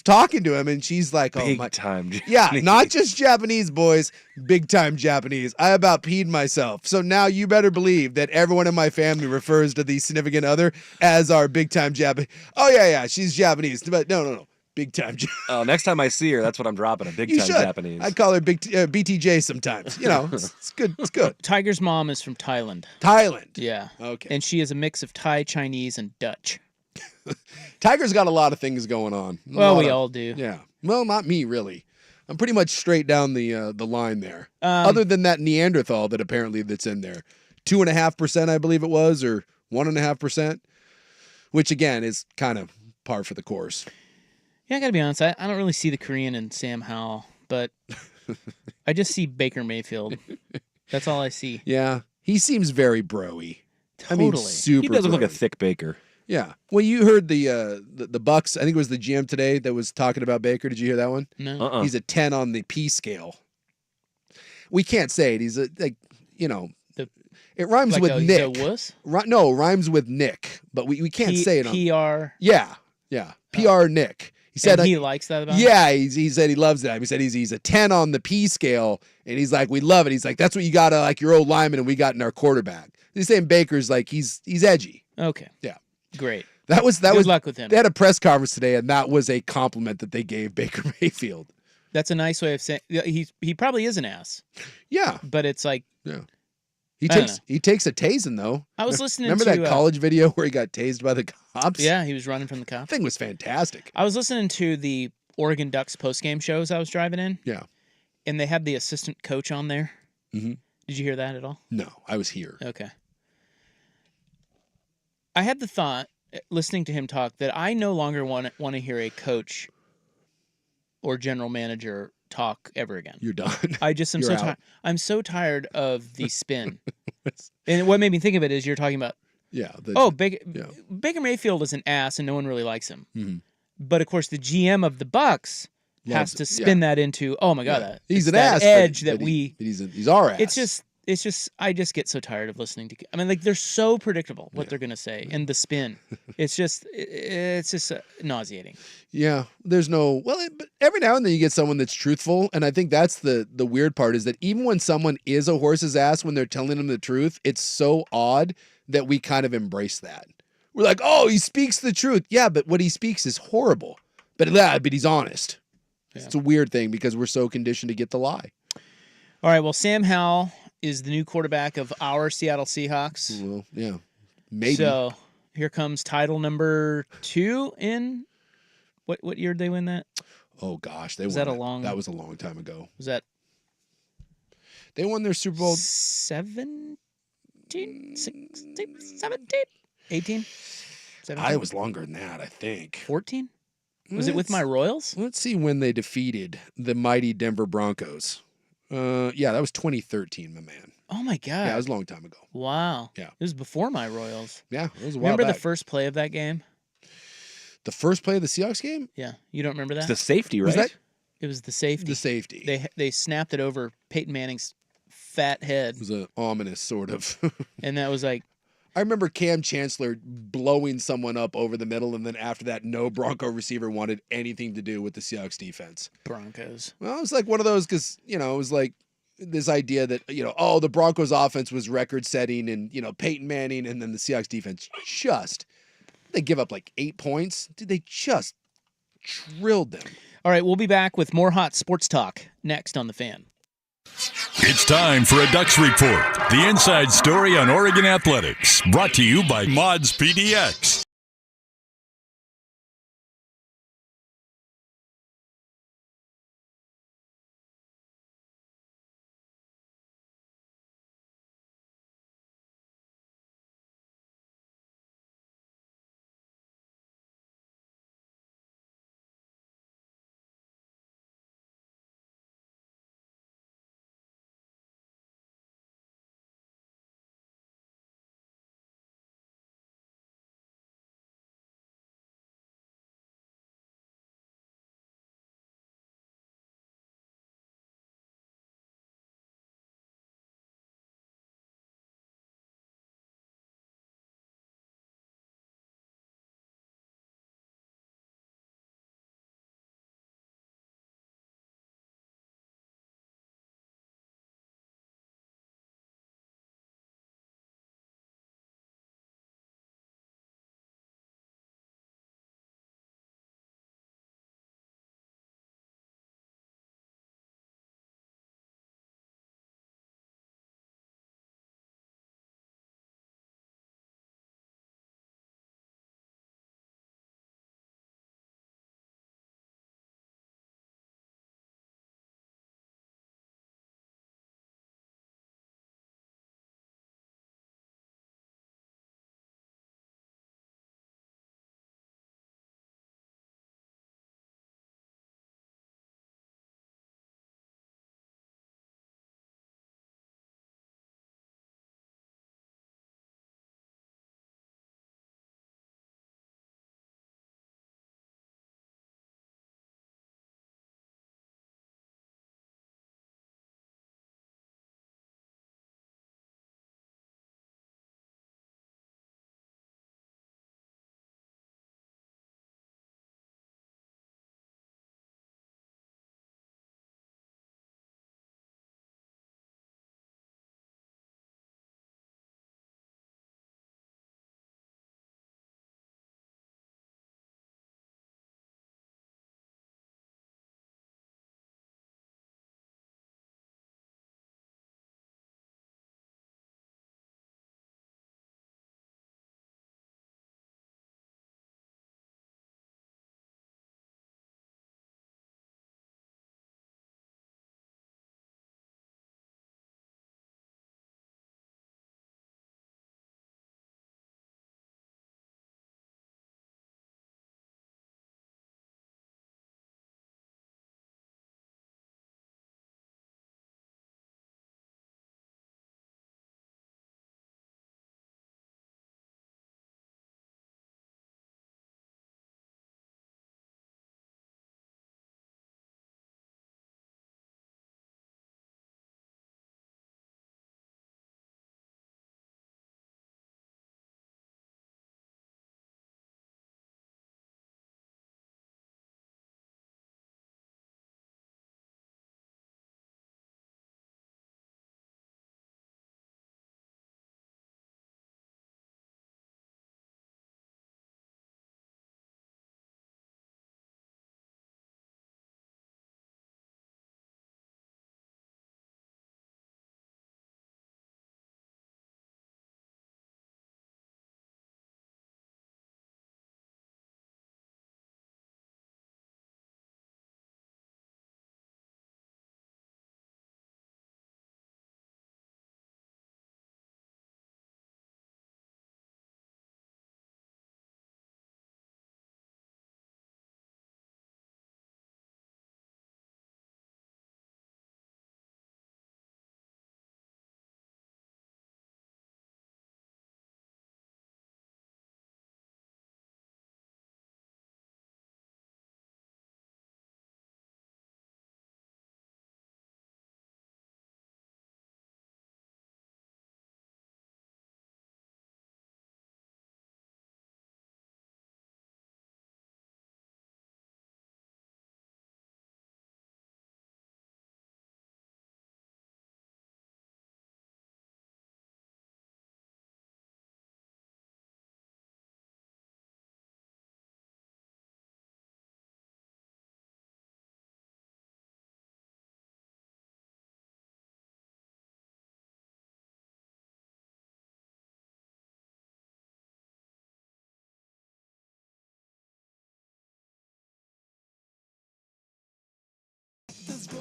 talking to him, and she's like, "Oh big my, time. yeah, Japanese. not just Japanese boys, big time Japanese." I about peed myself. So now you better believe that everyone in my family refers to the significant other as our big time Japanese. Oh yeah, she's Japanese, but no, big time. Oh, next time I see her, that's what I'm dropping. A big You time should. Japanese. I call her BTJ sometimes. It's good. It's good. Tiger's mom is from Thailand. Thailand. Yeah. Okay. And she is a mix of Thai, Chinese, and Dutch. Tiger's got a lot of things going on. A Well, lot we of- all do. Yeah. Well, not me really. I'm pretty much straight down the line there. Um, Other than that Neanderthal that's in there, 2.5%, I believe it was, or 1.5%, which again is kind of par for the course. Yeah, I gotta be honest. I don't really see the Korean in Sam Howell, but I just see Baker Mayfield. That's all I see. Yeah, he seems very bro-y. I mean, Totally. super. he does look like a bro-y. thick baker. Yeah. Well, you heard the Bucks. I think it was the GM today that was talking about Baker. Did you hear that one? No. He's a 10 on the P scale. We can't say it. He's The- it rhymes Like with a, he's Nick. a wuss? No, rhymes with Nick, but we can't say it on. PR. Yeah. PR Nick. He said And he likes that about him? yeah, he said he loves that. He said he's a 10 on the P scale, and he's like, we love it. He's like, that's what you got like your old lineman and we got in our quarterback. He's saying Baker's like he's edgy. Okay. Yeah. Great. That was Good luck with him. They had a press conference today, and that was a compliment that they gave Baker Mayfield. That's a nice way of saying he probably is an ass, Yeah, but it's like yeah. I don't know. He takes a tasing though. I was listening Remember to that college video where he got tased by the cops? Yeah, he was running from the That cops. thing was fantastic. I was listening to the Oregon Ducks postgame shows I was driving in, Yeah. and they had the assistant coach on there. Mhm. Did you hear that at all? No, I was here. Okay. I had the thought, listening to him talk, that I no longer want to hear a coach or general manager talk ever again. You're done. I just am You're so out. tired. I'm so tired of the spin. And what made me think of it is you're talking about, Yeah. Baker Mayfield is an ass and no one really likes him. Mhm. But of course, the GM of the Bucks Loves has to it. spin that into, oh my god, Yeah. that He's it's an that ass. edge but that he's our ass. It's just I just get so tired of listening to. I mean, like they're so predictable what they're gonna say and the spin. It's just nauseating. Yeah, there's no but every now and then you get someone that's truthful, and I think that's the weird part is that even when someone is a horse's ass when they're telling them the truth, it's so odd that we kind of embrace that. We're like, oh, he speaks the truth. Yeah, but what he speaks is horrible. But he's honest. Yeah. It's a weird thing because we're so conditioned to get the lie. All right, well, Sam Howell is the new quarterback of our Seattle Seahawks. Well, yeah, maybe. So here comes title number 2 in what year did they win that? Oh gosh, Was that a long? That was a long time ago. Was that They won their Super Bowl 17, 16, 17, 18, 17? It was longer than that, I think. 14? Was it with my Royals? Let's see when they defeated the mighty Denver Broncos. Yeah, that was 2013, my man. Oh my god! Yeah, it was a long time ago. Wow. Yeah. It was before my Royals. Yeah, it was a while Remember the back. first play of that game? The first play of the Seahawks game? Yeah, you don't remember that? It's the safety, right? Was that It was the safety. the safety? They snapped it over Peyton Manning's fat head, It was an ominous sort of. and that was like, I remember Cam Chancellor blowing someone up over the middle, and then after that, no Bronco receiver wanted anything to do with the Seahawks defense. Broncos. Well, it was like one of those because, it was like this idea that, oh, the Broncos offense was record setting and, Peyton Manning and then the Seahawks defense they give up like 8 points. Dude, they just drilled them. All right, we'll be back with more hot sports talk next on The Fan. It's time for a Ducks Report, the inside story on Oregon athletics, brought to you by Mods PDX.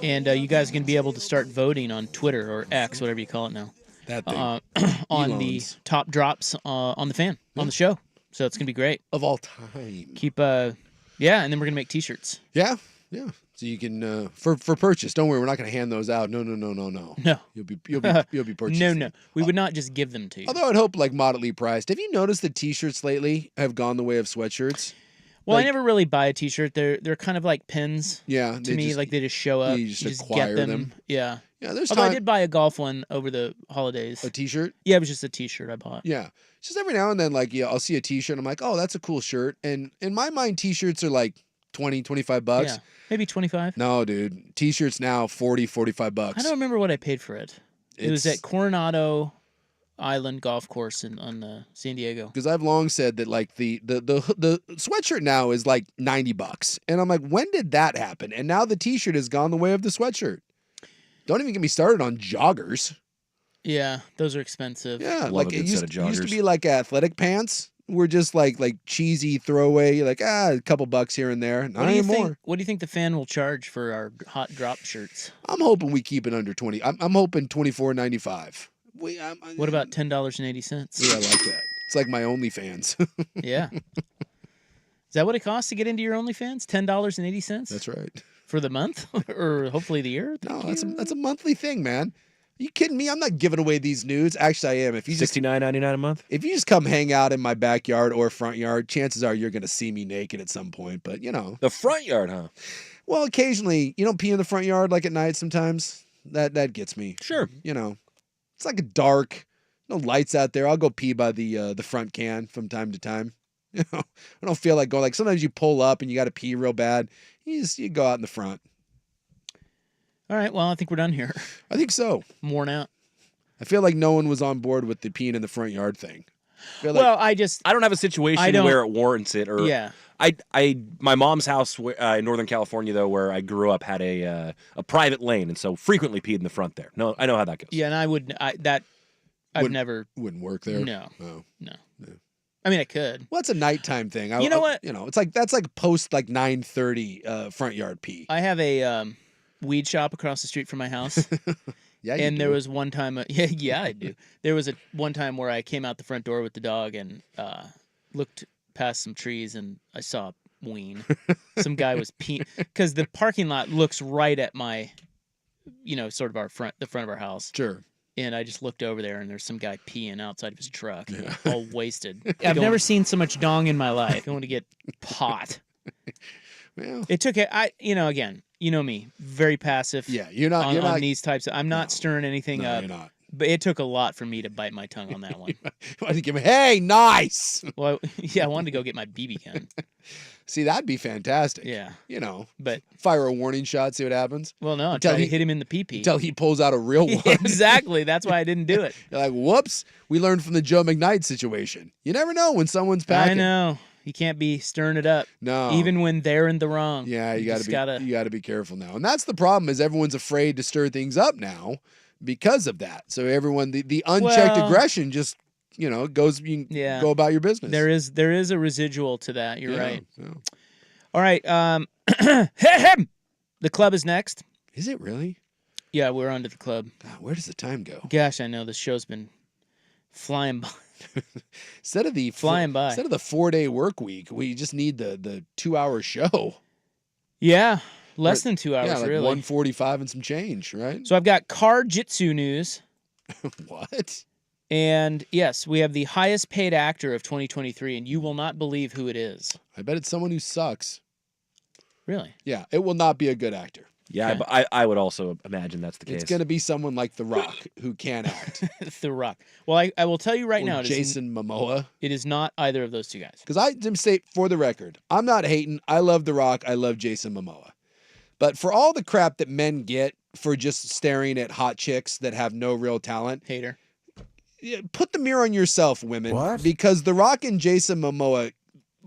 And you guys are going to be able to start voting on Twitter or X, whatever you call it now, That thing. on the Elon's. top drops on the fan, on the show. So it's going to be great. Of all time. Keep, and then we're going to make T-shirts. Yeah. So you can for purchase. Don't worry, we're not going to hand those out. No. No. You'll be purchasing. No. We would not just give them to you. Although I'd hope like moderately priced. Have you noticed that T-shirts lately have gone the way of sweatshirts? Well, like- I never really buy a T-shirt. They're kind of like pins Yeah. to me. Like they just show up. you just get acquire them. Yeah. Yeah. There's Although I time. did buy a golf one over the holidays. A T-shirt. Yeah, it was just a T-shirt I bought. Yeah. Just every now and then, like, I'll see a T-shirt. I'm like, oh, that's a cool shirt. And in my mind, T-shirts are like $20-$25. Yeah, maybe 25. No, dude. T-shirts now $40-$45. I don't remember what I paid for it. It was It's- at Coronado Island Golf Course on San Diego. Because I've long said that like the sweatshirt now is like $90, and I'm like, when did that happen? And now the T-shirt has gone the way of the sweatshirt. Don't even get me started on joggers. Yeah, those are expensive. Yeah, Love like a good it set used, of used to joggers. be like athletic pants. Were just like cheesy throwaway. You're like a couple bucks here and there. Not What do you anymore. think? What do you think the fan will charge for our hot drop shirts? I'm hoping we keep it under 20. I'm hoping $24.95. What about $10.80? Yeah, I like that. It's like my OnlyFans. Yeah. Is that what it costs to get into your OnlyFans? $10.80 That's right. for the month, or hopefully the year? No, that's a monthly thing, man. Are you kidding me? I'm not giving away these nudes. Actually, I am. If you just $69.99 a month. if you just come hang out in my backyard or front yard, chances are you're going to see me naked at some point. But The front yard, huh? well, occasionally, you don't pee in the front yard like at night. Sometimes that gets me. Sure. It's like a dark, no lights out there. I'll go pee by the front can from time to time. I don't feel like going. Like sometimes you pull up and you got to pee real bad. You go out in the front. All right. Well, I think we're done here. I think so. I'm worn out. I feel like no one was on board with the peeing in the front yard thing. I feel like, Well, I don't have a situation where it warrants it. Or yeah. my mom's house in Northern California, though, where I grew up, had a private lane, and so frequently peed in the front there. No, I know how that goes. Yeah, and I've Wouldn't- never. wouldn't work there. No. Oh. No. I mean, I could. Well, it's a nighttime thing. You know what? It's like that's like post like 9:30 front yard pee. I have a weed shop across the street from my house. Yeah, you And there do. was one time, yeah, I do. There was one time where I came out the front door with the dog and looked past some trees and I saw a ween. Some guy was peeing because the parking lot looks right at my, sort of the front of our house. Sure. And I just looked over there and there's some guy peeing outside of his truck, Yeah. all wasted. I've never seen so much dong in my life. Going to get pot. Well, It took it. Again, you know me, very passive. yeah, you're not. on these types. I'm not stirring anything No, up. you're not. But it took a lot for me to bite my tongue on that one. Why did you give me? Hey, nice. Well, I wanted to go get my BB gun. See, that'd be fantastic. Yeah, but Fire a warning shot. See what happens. well, no, Until try to he- hit him in the pee-pee. Until he pulls out a real one. Exactly. That's why I didn't do it. You're like, whoops. We learned from the Joe McKnight situation. You never know when someone's packing. I know. You can't be stirring it up, No. even when they're in the wrong. Yeah, you just gotta be careful now. And that's the problem is everyone's afraid to stir things up now because of that. So everyone the unchecked Well- aggression just goes you can Yeah. go about your business. There is a residual to that. You're Yeah, right. yeah. All right. The club is next. Is it really? Yeah, we're on to the club. God, where does the time go? Gosh, I know this show's been flying by. Instead of the Flying by. Instead of the 4-day work week, we just need the 2-hour show. Yeah, less than 2 hours, Yeah, like really. 145 and some change, right? So I've got car jitsu news. What? And yes, we have the highest paid actor of 2023, and you will not believe who it is. I bet it's someone who sucks. Really? Yeah, it will not be a good actor. Yeah, Okay. but I would also imagine that's the case. It's going to be someone like The Rock who can act. The Rock. Well, I will tell you right Or now, Jason Momoa. it is not either of those two guys. Because I didn't say for the record, I'm not hating. I love The Rock. I love Jason Momoa. But for all the crap that men get for just staring at hot chicks that have no real talent, Hater. put the mirror on yourself, women. What? Because The Rock and Jason Momoa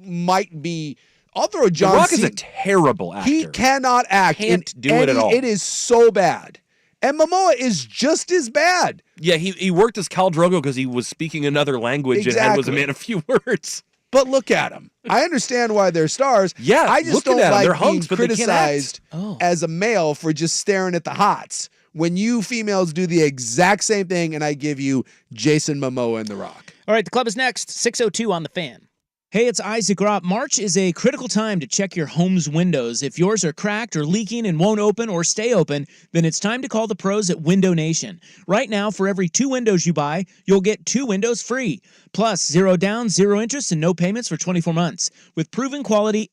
might be. I'll throw John The Rock is Cena. a terrible actor. He cannot act. Can't in do it at any- all. It is so bad. And Momoa is just as bad. Yeah, he worked as Khal Drogo because he was speaking another language and was a Exactly. man of few words. But look at them. I understand why they're stars. Yeah, I just looking don't at 'em, like they're being hunks, but they can't act. criticized Oh. as a male for just staring at the hots. When you females do the exact same thing, and I give you Jason Momoa and The Rock. All right, the club is next. 6:02 on the Fan. Hey, it's Isaac Ropp. March is a critical time to check your home's windows. If yours are cracked or leaking and won't open or stay open, then it's time to call the pros at Window Nation. Right now, for every 2 windows you buy, you'll get 2 windows free. Plus, 0 down, 0 interest, and no payments for 24 months. With proven quality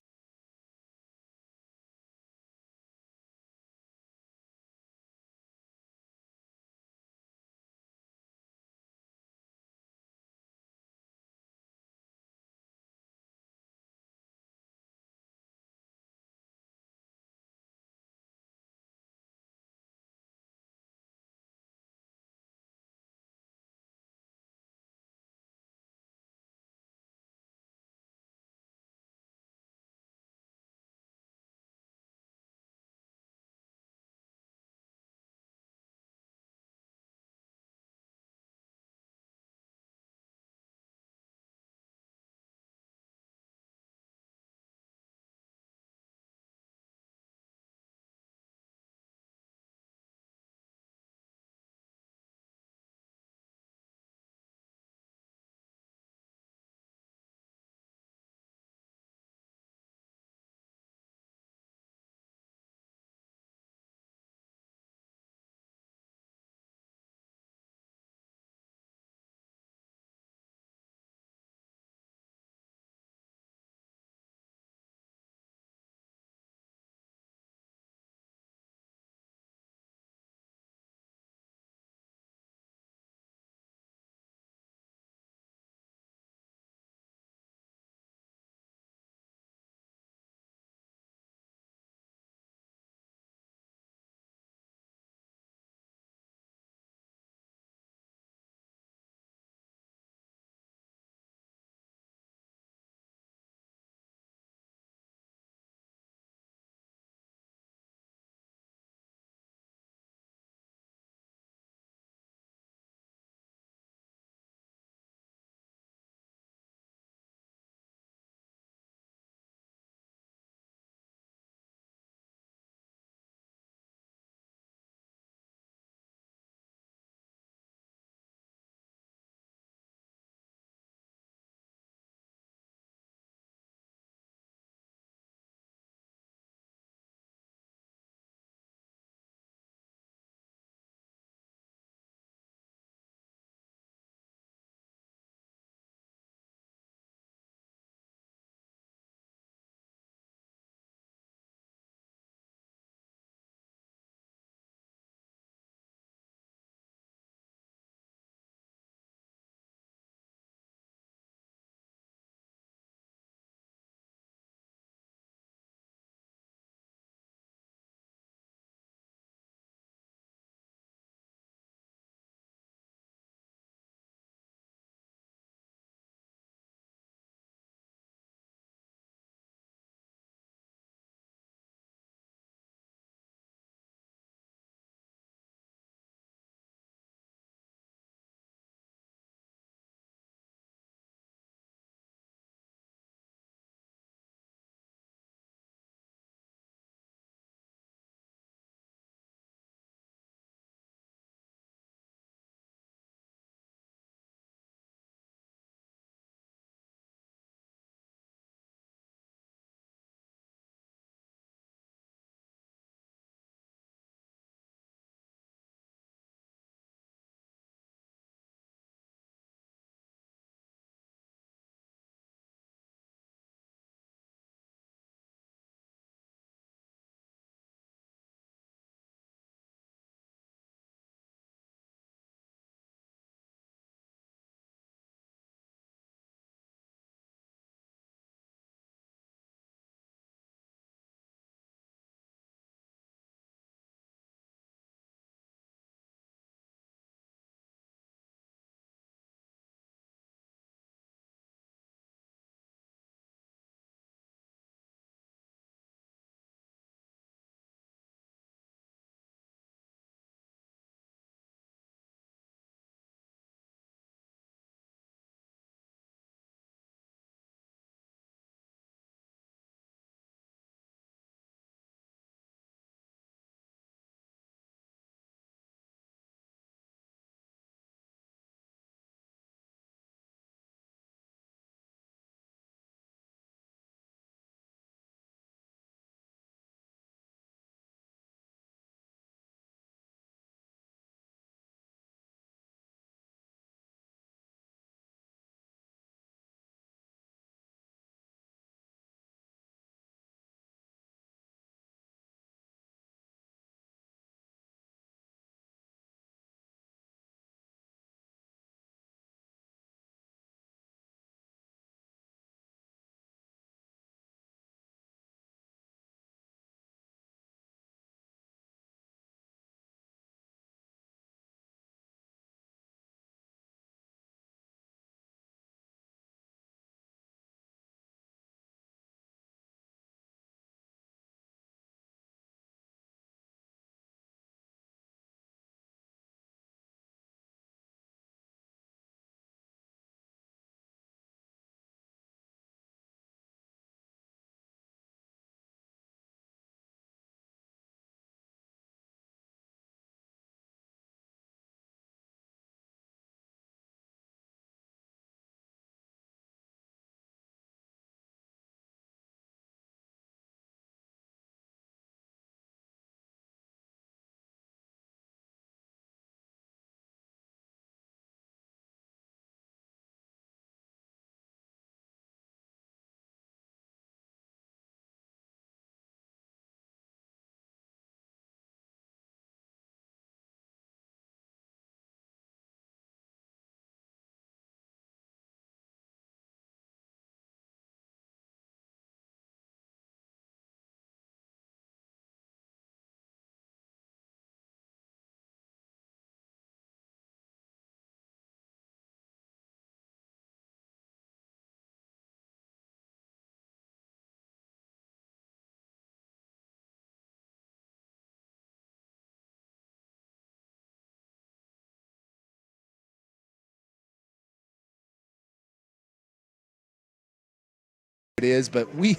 it is, but we,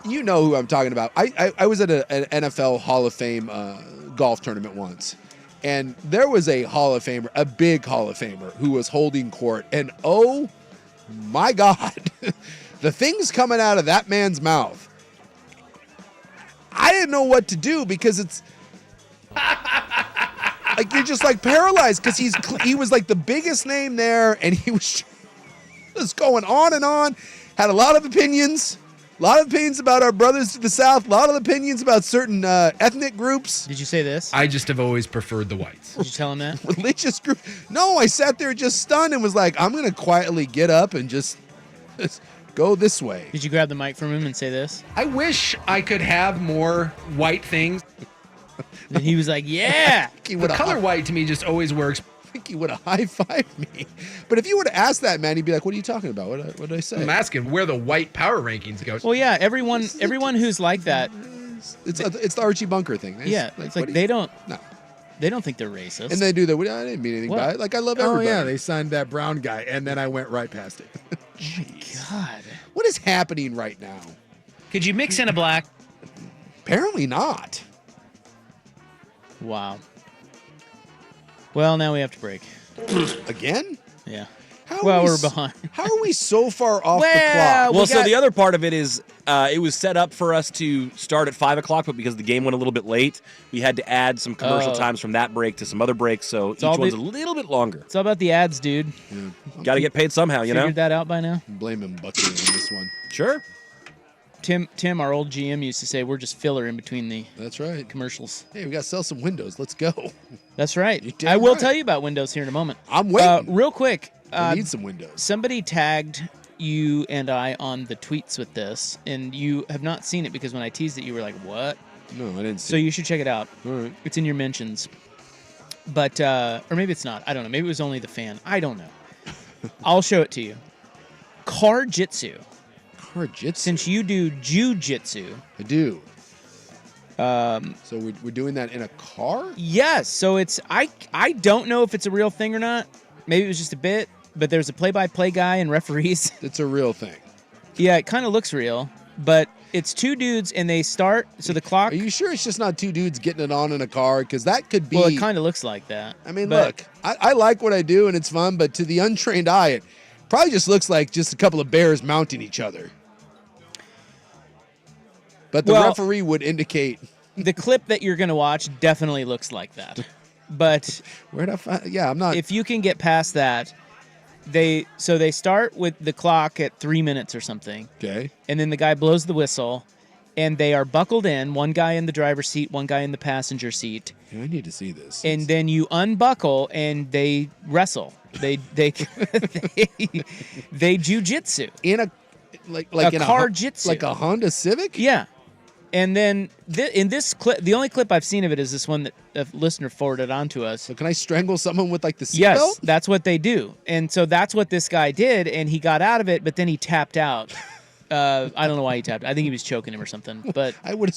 you know who I'm talking about. I was at an NFL Hall of Fame golf tournament once, and there was a Hall of Famer, a big Hall of Famer, who was holding court, and oh my God, the things coming out of that man's mouth. I didn't know what to do because it's like you're just like paralyzed because he was like the biggest name there, and he was just going on and on. Had a lot of opinions about our brothers to the south. A lot of opinions about certain ethnic groups. Did you say this? I just have always preferred the whites. Did you tell him that? Religious group. No, I sat there just stunned and was like, I'm gonna quietly get up and just go this way. Did you grab the mic from him and say this? I wish I could have more white things. And he was like, yeah. The color white to me just always works. I think he would have high-fived me. But if you would have asked that, man, he'd be like, what are you talking about? What did I say? I'm asking where the white power rankings go. Well, yeah, everyone who's like that. It's the Archie Bunker thing. It's like they don't think they're racist. And they do that. I didn't mean anything by it. Like, I love everybody. Oh, yeah, they signed that brown guy, and then I went right past it. God. What is happening right now? Could you mix in a black? Apparently not. Wow. Well, now we have to break. Again? Yeah. We're behind. How are we so far off the Well, clock? Well, so the other part of it is it was set up for us to start at 5 o'clock, but because the game went a little bit late, we had to add some commercial times from that break to some other breaks, so each one's a little bit longer. It's all about the ads, dude. Got to get paid somehow, you know? Figured that out by now? Blame him, Bucky, on this one. Sure. Tim, our old GM, used to say we're just filler in between the That's right. commercials. Hey, we got to sell some windows. Let's go. That's right. damn I will right. tell you about Windows here in a moment. I'm waiting. Real quick. I need some windows. Somebody tagged you and I on the tweets with this, and you have not seen it because when I teased it, you were like, what? No, I didn't see So you should check it out. All right. It's in your mentions. But, or maybe it's not. I don't know. Maybe it was only the fan. I don't know. I'll show it to you. Car Jitsu. Car Jitsu. Since you do Jiu-Jitsu. I do. So we're doing that in a car? Yes. So it's, I don't know if it's a real thing or not. Maybe it was just a bit, but there's a play-by-play guy and referees. It's a real thing. Yeah, it kind of looks real, but it's two dudes and they start, so the clock. Are you sure it's just not two dudes getting it on in a car? Because that could be. Well, it kind of looks like that. I mean, but, look, I like what I do and it's fun, but to the untrained eye, it probably just looks like just a couple of bears mounting each other. But the referee would indicate. The clip that you're going to watch definitely looks like that. But where'd I find? Yeah, I'm not. If you can get past that, they start with the clock at 3 minutes or something. Okay. And then the guy blows the whistle, and they are buckled in. One guy in the driver's seat, one guy in the passenger seat. Yeah, I need to see this. And then you unbuckle, and they wrestle. They they jujitsu in a like a in car a jitsu, like a Honda Civic. Yeah. And then in this clip, the only clip I've seen of it is this one that a listener forwarded on to us. So can I strangle someone with like the seatbelt? Yes, that's what they do. And so that's what this guy did, and he got out of it, but then he tapped out. I don't know why he tapped. I think he was choking him or something. But I would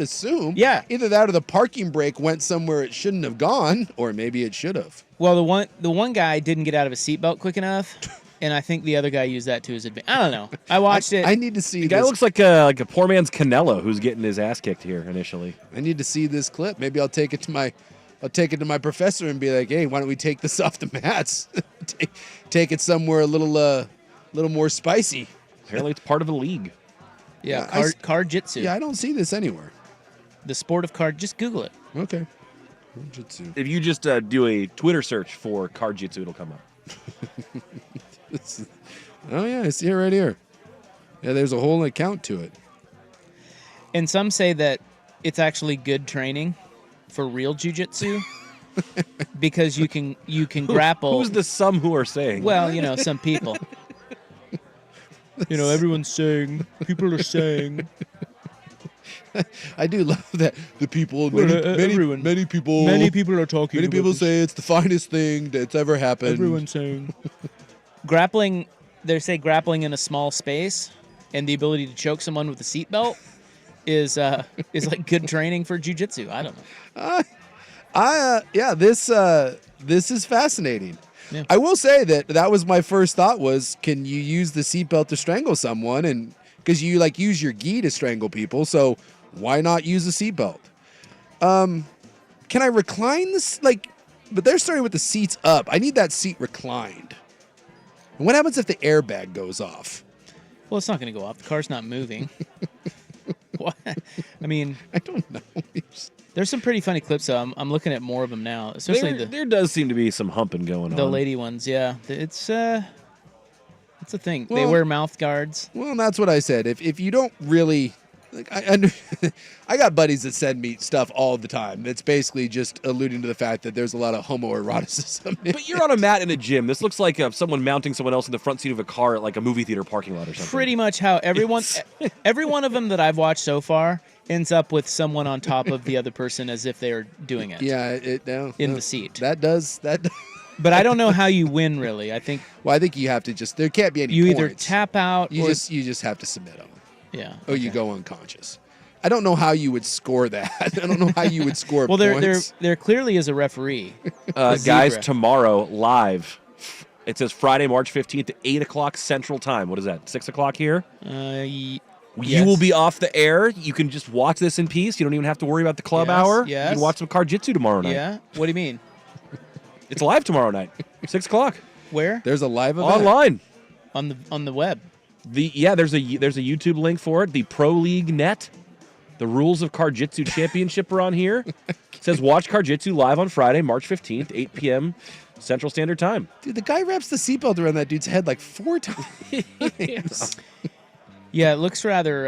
assume. Yeah. Either that or the parking brake went somewhere it shouldn't have gone, or maybe it should have. Well, the one guy didn't get out of his seatbelt quick enough. And I think the other guy used that to his advantage. I don't know. I watched it. I need to see The guy this. looks like a poor man's Canelo who's getting his ass kicked here initially. I need to see this clip. Maybe I'll take it to my professor and be like, "Hey, why don't we take this off the mats? take it somewhere a little more spicy." Apparently, it's part of a league. Yeah, car jitsu. Yeah, I don't see this anywhere. The sport of car. Just Google it. Okay. Jitsu. If you just do a Twitter search for car jitsu, it'll come up. Oh yeah, I see it right here. Yeah, there's a whole account to it. And some say that it's actually good training for real jiu-jitsu because you can grapple. Who's the some who are saying? Well, some people. Everyone's saying. People are saying. I do love that the people, everyone. many people are talking. Many about people this. say it's the finest thing that's ever happened. Everyone's saying. Grappling, they say grappling in a small space and the ability to choke someone with a seatbelt is like good training for jiu-jitsu. I don't know. Yeah, this is fascinating. Yeah. I will say that was my first thought was, can you use the seatbelt to strangle someone? And because you like use your gi to strangle people, so why not use a seatbelt? Can I recline this? But they're starting with the seats up. I need that seat reclined. And what happens if the airbag goes off? Well, it's not going to go off. The car's not moving. What? I mean, I don't know. there's some pretty funny clips. I'm looking at more of them now, especially There does seem to be some humping going the on. lady ones. Yeah, it's a thing. They Well- wear mouth guards. Well, that's what I said. If you don't really, like, I got buddies that send me stuff all the time. That's basically just alluding to the fact that there's a lot of homoeroticism. But you're on a mat in a gym. This looks like someone mounting someone else in the front seat of a car at like a movie theater parking lot or something. Pretty much how every one of them that I've watched so far ends up with someone on top of the other person as if they are doing it. Yeah, in the seat. That does that. But I don't know how you win, really. I think Well, I think you have to there can't be any you points. either tap out You or just have to submit them. yeah. Or you okay. go unconscious. I don't know how you would score that. I don't know how you would score Well, points. there clearly is a referee. Guys, zebra. tomorrow live. It says Friday, March 15th at 8 o'clock Central Time. What is that? 6 o'clock here? Yes. You will be off the air. You can just watch this in peace. You don't even have to worry about the club Yes, hour. yes. You can watch some Karjitsu tomorrow night. Yeah. What do you mean? It's live tomorrow night, 6 o'clock. Where? There's a live event. Online. On the web. There's a YouTube link for it. The Pro League Net. The Rules of Karjitsu Championship are on here. It says watch Karjitsu live on Friday, March 15th, 8 p.m. Central Standard Time. Dude, the guy wraps the seatbelt around that dude's head like 4 times. Yeah, it looks rather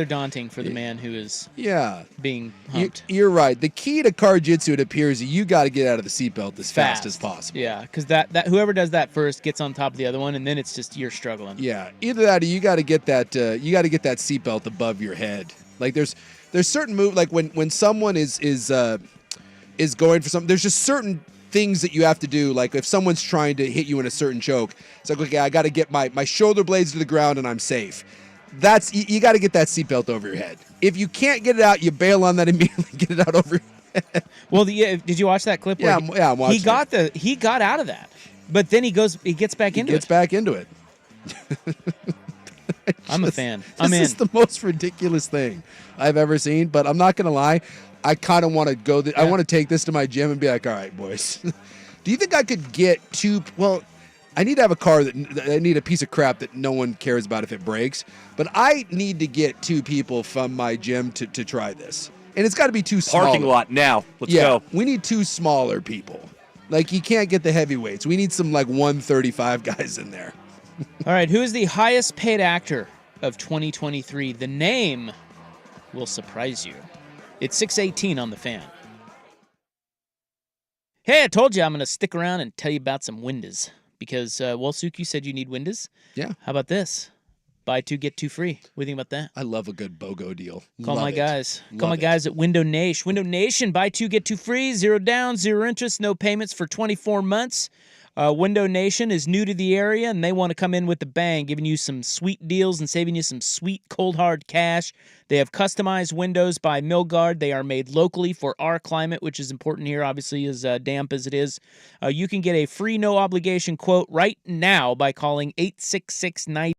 daunting for the man who is Yeah. being humped. You're right. The key to Karjitsu, it appears, you got to get out of the seatbelt as fast as possible. Yeah, because that whoever does that first gets on top of the other one, and then it's just you're struggling. Yeah, either that or you got to get that seatbelt above your head. Like there's certain move like when someone is going for something. There's just certain things that you have to do. Like if someone's trying to hit you in a certain choke, it's like, okay, I got to get my shoulder blades to the ground and I'm safe. You got to get that seatbelt over your head. If you can't get it out, you bail on that immediately. Get it out over your head. Well, did you watch that clip? Yeah, where I'm watching. He got out of that, but then he gets back into Gets it. back into it. I'm a fan. This I'm in. is the most ridiculous thing I've ever seen, but I'm not going to lie. I kind of want to go. I want to take this to my gym and be like, all right, boys. Do you think I could get I need to have a car I need a piece of crap that no one cares about if it breaks, but I need to get 2 people from my gym to try this. And it's got to be 2 smaller. Parking lot now. Let's Yeah, go. we need 2 smaller people. Like, you can't get the heavyweights. We need some, 135 guys in there. All right, who is the highest paid actor of 2023? The name will surprise you. It's 6:18 on the Fan. Hey, I told you I'm going to stick around and tell you about some windows because, Suki, you said you need windows. Yeah. How about this? Buy 2, get 2 free. What do you think about that? I love a good BOGO deal. Call Love my it. guys. Call Love my it. guys at Window Nation. Window Nation, buy 2, get 2 free. 0 down, 0 interest, no payments for 24 months. Window Nation is new to the area, and they want to come in with a bang, giving you some sweet deals and saving you some sweet cold hard cash. They have customized windows by Milgard. They are made locally for our climate, which is important here, obviously, as damp as it is. You can get a free, no obligation quote right now by calling 866-90.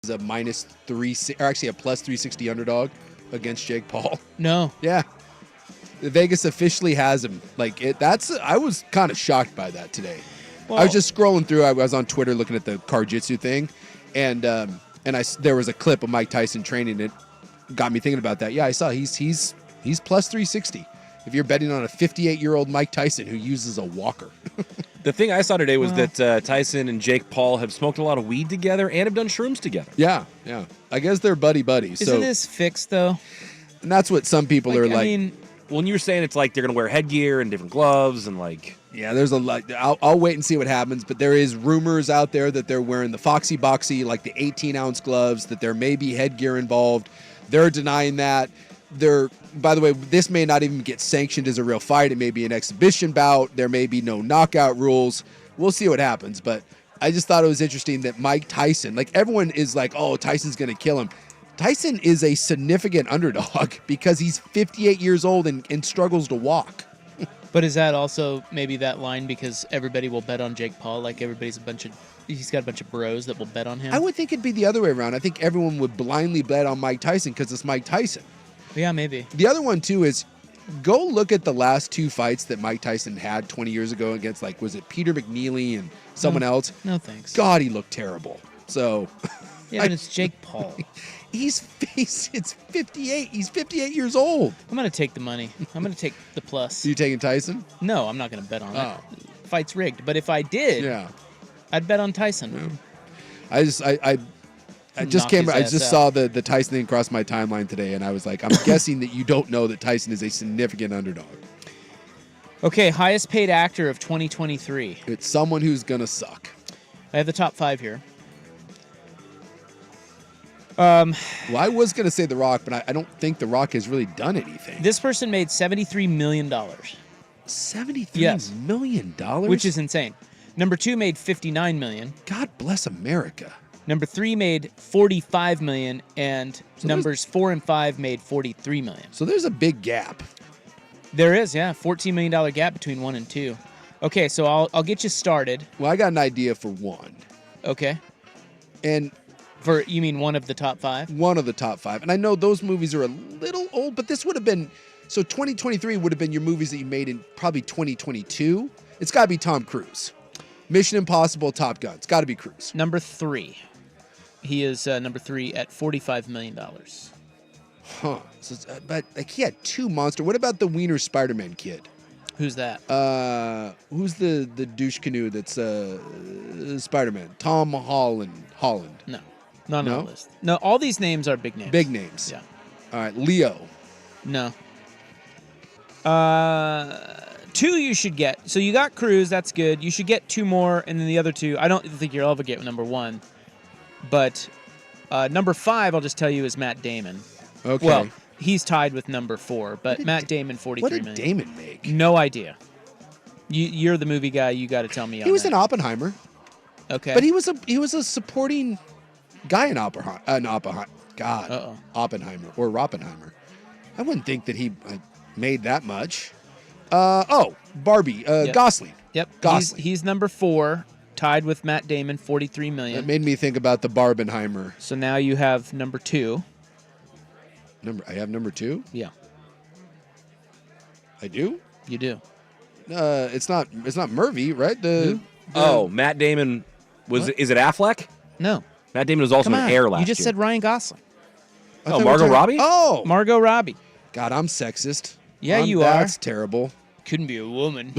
Is a or actually a plus 360 underdog against Jake Paul. No. Yeah. Vegas officially has him. I was kind of shocked by that today. Well, I was just scrolling through. I was on Twitter looking at the Jiu-Jitsu thing, and there was a clip of Mike Tyson training. It got me thinking about that. Yeah, I saw he's plus 360. If you're betting on a 58-year-old Mike Tyson who uses a walker. The thing I saw today was that Tyson and Jake Paul have smoked a lot of weed together and have done shrooms together. Yeah. I guess they're buddies. Isn't this fixed though? And that's what some people are like. I mean, when you're saying it's like they're going to wear headgear and different gloves and Yeah, there's a lot. I'll wait and see what happens, but there is rumors out there that they're wearing the Foxy Boxy, like the 18-ounce gloves, that there may be headgear involved. They're denying that. By the way, this may not even get sanctioned as a real fight. It may be an exhibition bout. There may be no knockout rules. We'll see what happens, but I just thought it was interesting that Mike Tyson, everyone is like, oh, Tyson's going to kill him. Tyson is a significant underdog because he's 58 years old and struggles to walk. But is that also maybe that line because everybody will bet on Jake Paul? Like he's got a bunch of bros that will bet on him? I would think it'd be the other way around. I think everyone would blindly bet on Mike Tyson because it's Mike Tyson. Yeah, maybe. The other one, too, is go look at the last two fights that Mike Tyson had 20 years ago against, was it Peter McNeely and someone else? No, thanks. God, he looked terrible. So... Yeah, but it's Jake Paul. It's 58. He's 58 years old. I'm going to take the money. I'm going to take the plus. Are you taking Tyson? No, I'm not going to bet on it. Oh. Fight's rigged. But if I did, I'd bet on Tyson. Yeah. I just saw the Tyson thing across my timeline today, and I was like, I'm guessing that you don't know that Tyson is a significant underdog. Okay, highest paid actor of 2023. It's someone who's going to suck. I have the top 5 here. Well, I was going to say The Rock, but I don't think The Rock has really done anything. This person made $73 million. $73 million? Which is insane. Number 2 made $59 million. God bless America. Number 3 made $45 million, and numbers 4 and 5 made $43 million. So there's a big gap. There is, yeah, $14 million gap between 1 and 2. Okay, so I'll get you started. Well, I got an idea for one. Okay. And you mean one of the top 5? One of the top 5. And I know those movies are a little old, but this would have been, so 2023 would have been your movies that you made in probably 2022. It's got to be Tom Cruise. Mission Impossible, Top Gun. It's got to be Cruise. Number 3. He is number 3 at $45 million. Huh. So, but he had 2 monster. What about the Wiener Spider-Man kid? Who's that? Who's the douche canoe that's Spider-Man? Tom Holland. No. Not on the list. No, all these names are big names. Big names. Yeah. All right, Leo. No. 2 you should get. So you got Cruise, that's good. You should get 2 more, and then the other 2, I don't think you'll ever get number 1. But number 5, I'll just tell you, is Matt Damon. Okay. Well, he's tied with number 4, but Matt Damon, $43 million. What did Damon make? No idea. You're the movie guy. You got to tell me. He was in Oppenheimer. Okay. But he was a supporting guy in Oppenheimer. God. Oppenheimer or Roppenheimer. I wouldn't think that he made that much. Barbie. Gosling. Yep. Gosling. He's number 4, tied with Matt Damon, $43 million. That made me think about the Barbenheimer. So now you have number 2. I have number 2? Yeah. I do? You do. It's not Murphy, right? Matt Damon is it Affleck? No. Matt Damon was also in Air last year. You just said Ryan Gosling. Margot Robbie? Oh, Margot Robbie. God, I'm sexist. Yeah, you are. That's terrible. Couldn't be a woman.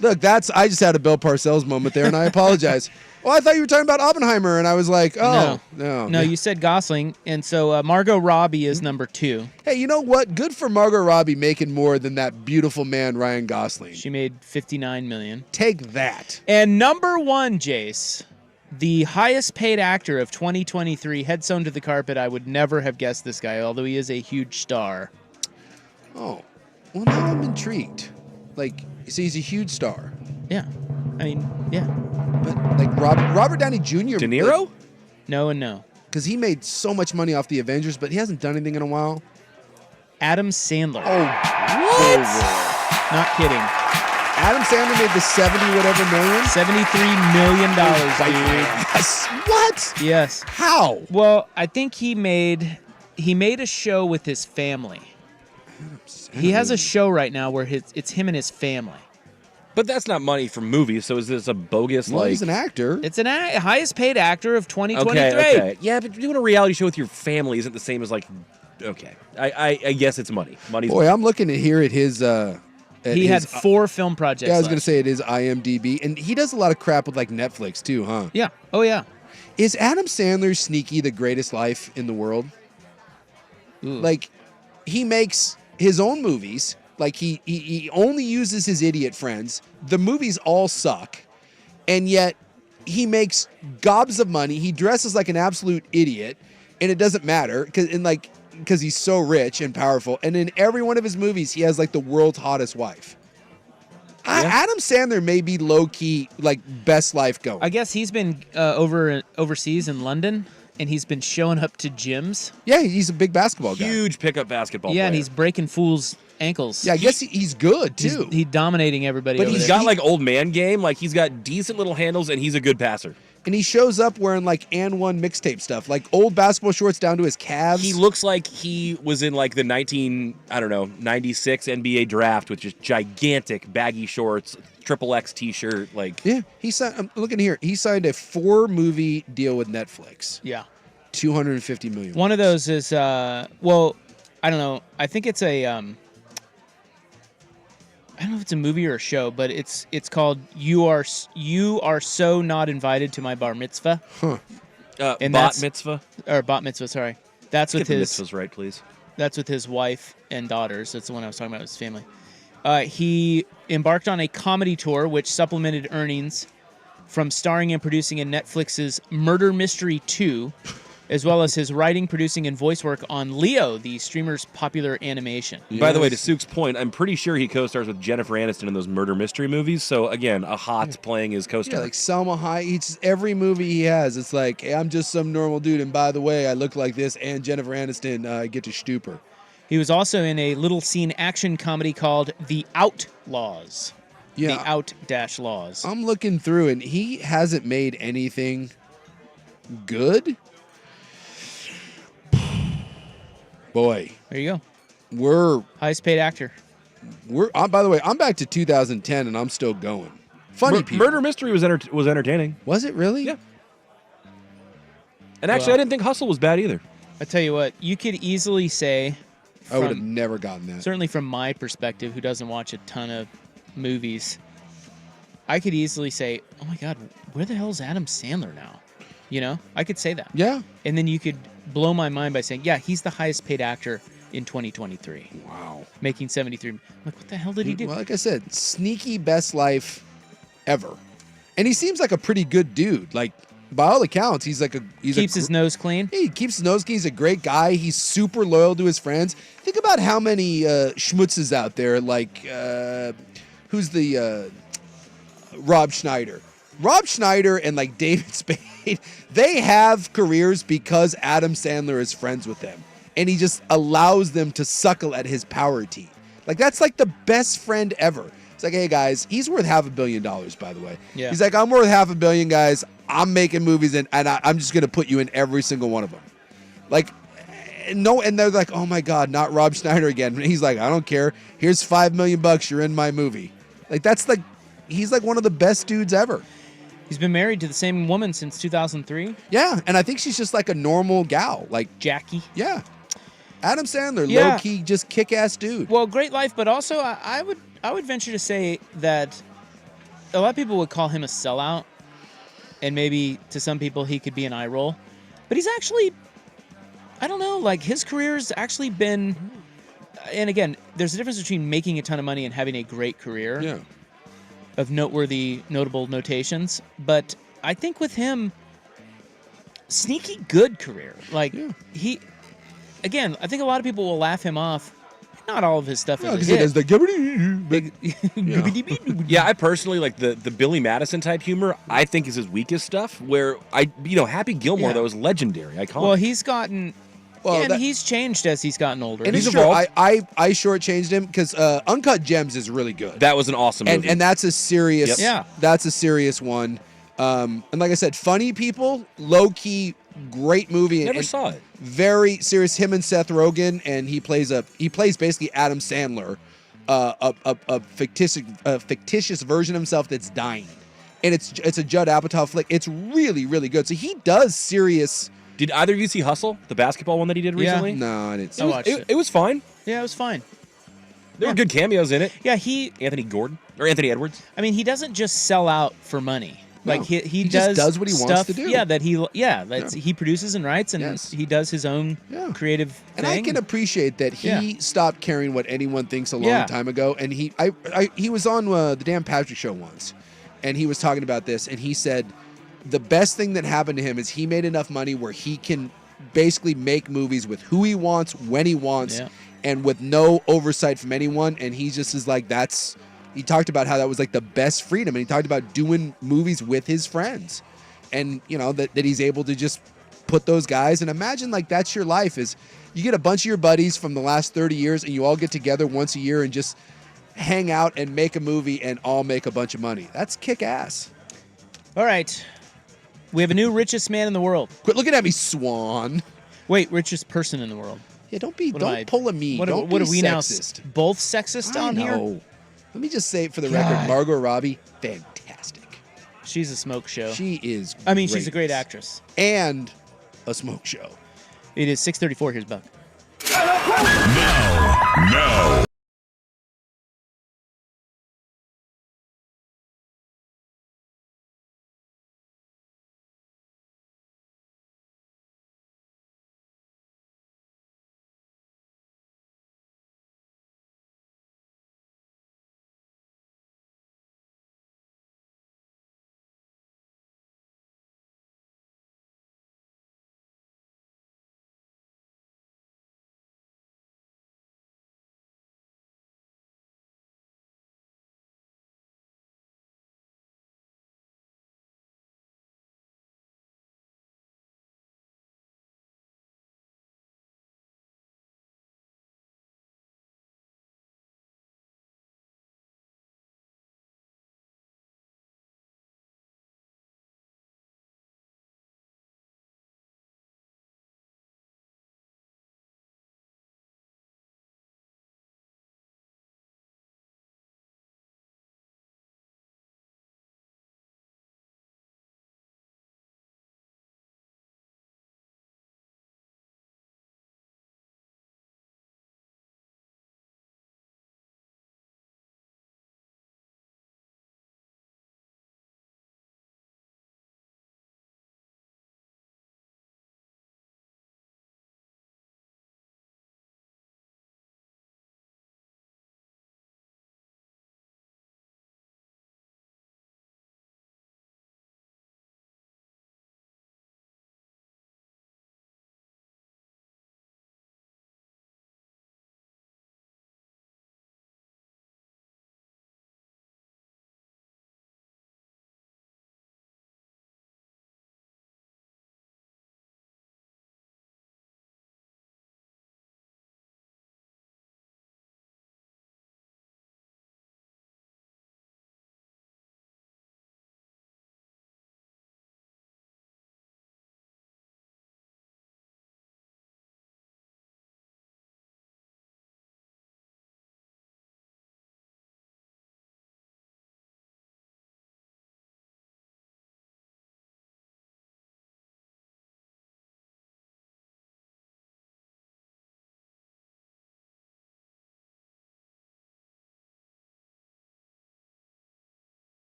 Look, I just had a Bill Parcells moment there, and I apologize. Oh, I thought you were talking about Oppenheimer, and I was like, no. No, you said Gosling, and so Margot Robbie is number 2. Hey, you know what? Good for Margot Robbie making more than that beautiful man, Ryan Gosling. She made $59 million. Take that. And number 1, Jace, the highest paid actor of 2023, head sewn to the carpet. I would never have guessed this guy, although he is a huge star. Oh, well, now I'm intrigued. So he's a huge star. Yeah. I mean, yeah. But, Robert Downey Jr. De Niro? No and no. Because he made so much money off the Avengers, but he hasn't done anything in a while. Adam Sandler. Oh, Not kidding. Adam Sandler made the 70 whatever million. $73 million, dude. Yes. What? Yes. How? Well, I think he made a show with his family. He has a show right now where it's him and his family. But that's not money from movies, so is this a bogus, Well, like... he's an actor. It's an highest paid actor of 2023. Okay. Yeah, but doing a reality show with your family isn't the same as, like... Okay. I guess it's money. Money's Boy, I'm looking here at his. He had 4 film projects. Yeah, I was going to left. say it is IMDb, and he does a lot of crap with like Netflix too, huh? Yeah. Oh yeah. Is Adam Sandler's Sneaky the greatest life in the world? Ooh. Like, he makes his own movies. Like he only uses his idiot friends. The movies all suck, and yet he makes gobs of money. He dresses like an absolute idiot, and it doesn't matter because he's so rich and powerful. And in every one of his movies, he has like the world's hottest wife. Adam Sandler may be low key like best life going. I guess he's been overseas in London, and he's been showing up to gyms. Yeah, he's a big basketball guy. huge pickup basketball Yeah, player. and he's breaking fools' ankles. Yeah, I guess he's good too. He's dominating everybody. But over he's there. got, like, old man game. Like, he's got decent little handles, and he's a good passer. And he shows up wearing like And One mixtape stuff, like old basketball shorts down to his calves. He looks like he was in, like, the 96 NBA draft with just gigantic baggy shorts, XXX t-shirt. Like, Yeah, he signed. I'm looking here. He signed a 4-movie deal with Netflix. Yeah. $250 million. One of those is well, I don't know. I think it's a I don't know if it's a movie or a show, but it's called You Are So Not Invited to My Bar Mitzvah And bat that's- mitzvah. or Bat Mitzvah. Sorry, that's with Get the his mitzvahs right, please. that's with his wife and daughters. That's the one I was talking about with his family. He embarked on a comedy tour which supplemented earnings from starring and producing in Netflix's Murder Mystery 2, as well as his writing, producing, and voice work on Leo, the streamer's popular animation. By the way, to Sook's point, I'm pretty sure he co-stars with Jennifer Aniston in those murder mystery movies. So, again, a hot playing his co-star. Yeah, like Selma Hayek. Every movie he has, it's like, hey, I'm just some normal dude, and by the way, I look like this, and Jennifer Aniston get to stupor. He was also in a little scene action comedy called The Outlaws. Yeah, The Out-Laws. I'm looking through, and he hasn't made anything good. Boy, There you go. we're Highest paid actor. by the way, I'm back to 2010, and I'm still going. Funny people. Murder mystery was entertaining. Was it really? Yeah. And actually, Well- I didn't think Hustle was bad either. I tell you what, you could easily say, I would have from, never gotten that. certainly from my perspective, who doesn't watch a ton of movies, I could easily say, oh my God, where the hell is Adam Sandler now? You know, I could say that. Yeah. And then you could blow my mind by saying, yeah, he's the highest paid actor in 2023, Wow. making 73. I'm like, what the hell did he do? Well, like I said, sneaky best life ever. And he seems like a pretty good dude. Like, by all accounts, he's Keeps his nose clean. He keeps his nose clean. He's a great guy. He's super loyal to his friends. Think about how many schmutzes out there, like, who's the Rob Schneider? Rob Schneider and, like, David Spade, they have careers because Adam Sandler is friends with them. And he just allows them to suckle at his power teat. Like, that's, like, the best friend ever. It's like, hey, guys, he's worth $500 million, by the way. Yeah. He's like, I'm worth $500 million, guys. I'm making movies, and I'm just going to put you in every single one of them. Like, no, and they're like, oh, my God, not Rob Schneider again. And he's like, I don't care. Here's $5 million. You're in my movie. Like, that's like, he's like one of the best dudes ever. He's been married to the same woman since 2003, Yeah, and I think she's just like a normal gal. Like, Jackie. yeah. Adam Sandler, Yeah. low-key, just kick-ass dude. Well, great life, but also I would venture to say that a lot of people would call him a sellout, and maybe to some people he could be an eye roll, but he's actually, I don't know, like his career's actually been, and again, there's a difference between making a ton of money and having a great career Yeah. of notable notations, but I think with him, sneaky good career. Like again, I think a lot of people will laugh him off. Not all of his stuff Yeah, is because a he hit. does the Yeah, I personally like the Billy Madison type humor. I think is his weakest stuff. Where Happy Gilmore Yeah. though is legendary, iconic. Well, he's gotten Well, and that- he's changed as he's gotten older. and He's it's true. evolved. I shortchanged him because Uncut Gems is really good. That was an awesome movie. and that's a serious Yep. Yeah. that's a serious one. And like I said, Funny People, low key, great movie. Never and saw it. Very serious. Him and Seth Rogen, and he plays basically Adam Sandler, a fictitious version of himself that's dying, and it's a Judd Apatow flick. It's really really good. So he does serious. Did either of you see Hustle, the basketball one that he did Yeah. recently? No, I didn't. See I it. watched it. It was fine. Yeah, it was fine. There were good cameos in it. Yeah, Anthony Gordon or Anthony Edwards. I mean, he doesn't just sell out for money. No. Like he He just does what he wants stuff, to do. Yeah, he produces and writes, and Yes. he does his own Yeah. creative And thing. I can appreciate that he Yeah. stopped caring what anyone thinks a long Yeah. time ago. And he was on the Dan Patrick Show once, and he was talking about this, and he said the best thing that happened to him is he made enough money where he can basically make movies with who he wants, when he wants, Yeah. and with no oversight from anyone. And he just is like, he talked about how that was like the best freedom, and he talked about doing movies with his friends, and that he's able to just put those guys. And imagine like that's your life, is you get a bunch of your buddies from the last 30 years and you all get together once a year and just hang out and make a movie and all make a bunch of money. That's kick ass. All right, we have a new richest man in the world. Quit looking at me, Swan. Wait, richest person in the world. Yeah, don't What am I- pull a me. What, Don't what be are we now? sexist. Both sexist I on here? know. Let me just say it for the God. record, Margot Robbie, fantastic. She's a smoke show. She is. I mean, she's a great actress. and a smoke show. It is 6:34. Here's Buck. Now.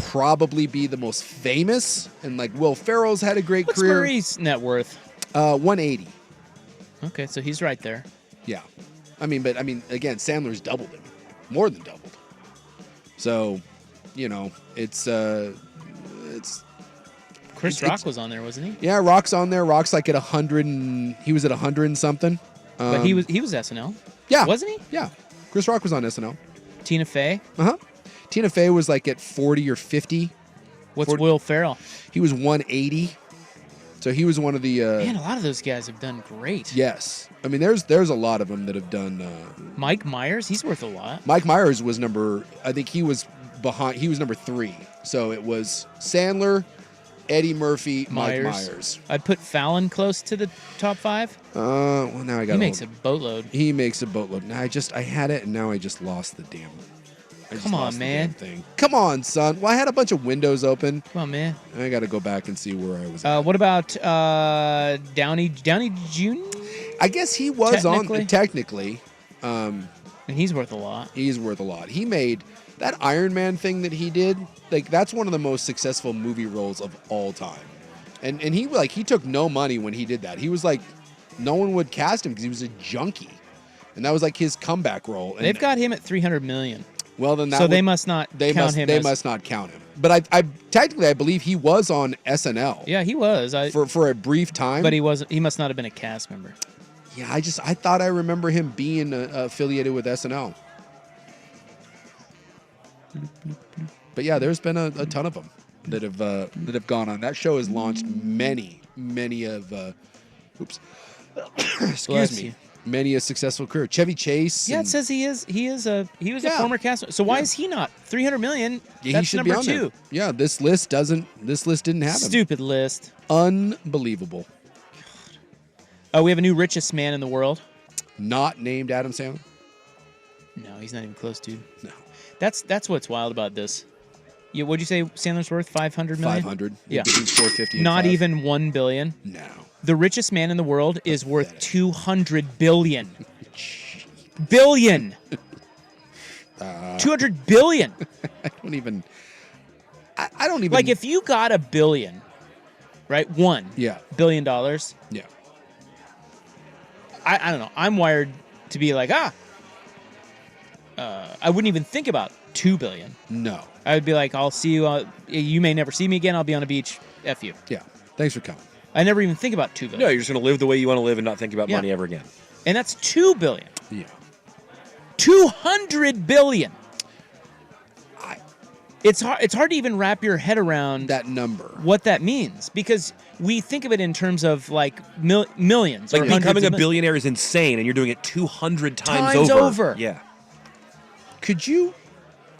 probably be the most famous. And like Will Ferrell's had a great What's career. Murray's net worth? 180. Okay, so he's right there. Yeah. But again, Sandler's doubled him. More than doubled. So, it's Chris Rock was on there, wasn't he? yeah, Rock's on there. Rock's like at 100 and he was at 100 and something. But he was SNL. Yeah. Wasn't he? Yeah. Chris Rock was on SNL. Tina Fey. Uh-huh. Tina Fey was like at 40 or 50. What's 40 Will Ferrell? He was 180. So he was one of the Man, a lot of those guys have done great. yes. There's a lot of them that have done Mike Myers, he's worth a lot. Mike Myers was number 3. So it was Sandler, Eddie Murphy, Mike Myers. I'd put Fallon close to the top 5. Well, now I got He makes a boatload. He makes a boatload. Now I had it and now I just lost the damn. Come on, man. Thing. Come on, son. Well, I had a bunch of windows open. Come on, man. I got to go back and see where I was. At. What about Downey Jr.? I guess he was technically. And he's worth a lot. He's worth a lot. He made that Iron Man thing that he did. Like that's one of the most successful movie roles of all time. And he took no money when he did that. He was like, no one would cast him because he was a junkie, and that was like his comeback role. And they've got him at $300 million. Well, then they must not count him. They must not count him. But I technically I believe he was on SNL. Yeah, he was. For a brief time. But he wasn't. He must not have been a cast member. Yeah, I thought I remember him being affiliated with SNL. But yeah, there's been a ton of them that have gone on. That show has launched many of. Excuse me. Many a successful career. Chevy Chase. Yeah, it says he was a former cast member. So why is he not $300 million? Yeah, That's number 2. There. Yeah, this list didn't have him. Stupid list. Unbelievable. Oh, we have a new richest man in the world. Not named Adam Sandler. No, he's not even close, dude. No. That's what's wild about this. Yeah, what'd you say Sandler's worth? $500 million? 500. Yeah. Between 450 and Not 5. even $1 billion. No. The richest man in the world is worth $200 billion. Billion. 200 billion. I don't even. Like if you got $1 billion, right? Yeah. $1 billion. Yeah. I don't know. I'm wired to be like, I wouldn't even think about $2 billion. No. I would be like, I'll see you. You may never see me again. I'll be on a beach. F you. Yeah. Thanks for coming. I never even think about $2 billion. No, you're just going to live the way you want to live and not think about money ever again. And that's $2 billion. Yeah. 200 billion. It's hard to even wrap your head around that number. What that means, because we think of it in terms of like millions. Like or becoming a hundreds billionaire is insane, and you're doing it 200 times over. Yeah.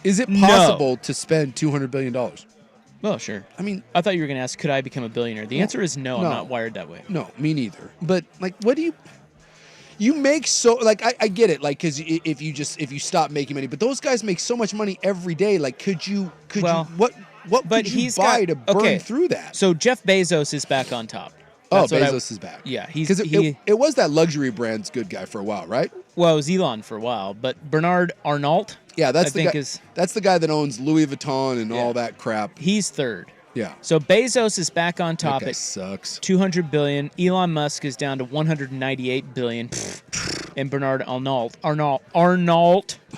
Is it possible to spend $200 billion? Well, sure. I thought you were going to ask, could I become a billionaire? The answer is no, I'm not wired that way. No, me neither. But like, what do you make so like I get it, like, because if you stop making money, but those guys make so much money every day. Like, what could you buy to burn through that? So Jeff Bezos is back on top. Bezos is back. Yeah, because it was that luxury brand's good guy for a while, right? Well, it was Elon for a while, but Bernard Arnault. Yeah, that's the guy. That's the guy that owns Louis Vuitton and all that crap. He's third. Yeah. So Bezos is back on top at sucks. 200 billion. Elon Musk is down to 198 billion, and Bernard Arnault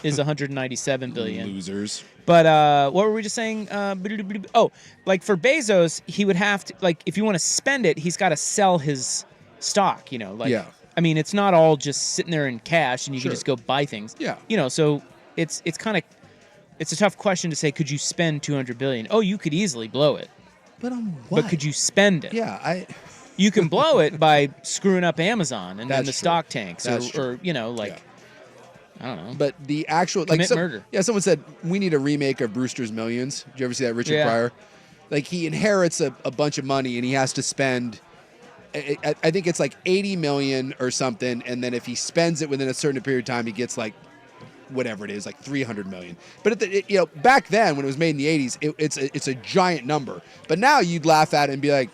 is 197 billion. Losers. But what were we just saying? Like for Bezos, he would have to, like, if you want to spend it, he's got to sell his stock. It's not all just sitting there in cash, and you can just go buy things. Yeah. So it's a tough question to say, could you spend 200 billion? Oh, you could easily blow it. But on what? But could you spend it? Yeah, You can blow it by screwing up Amazon and then the true. stock tanks, or I don't know. But the actual murder. Yeah, someone said we need a remake of Brewster's Millions. Did you ever see that, Richard Pryor? Like, he inherits a bunch of money and he has to spend. I think it's like 80 million or something, and then if he spends it within a certain period of time, he gets like whatever it is, like 300 million. But back then when it was made in the 80s, it's a giant number. But now you'd laugh at it and be like,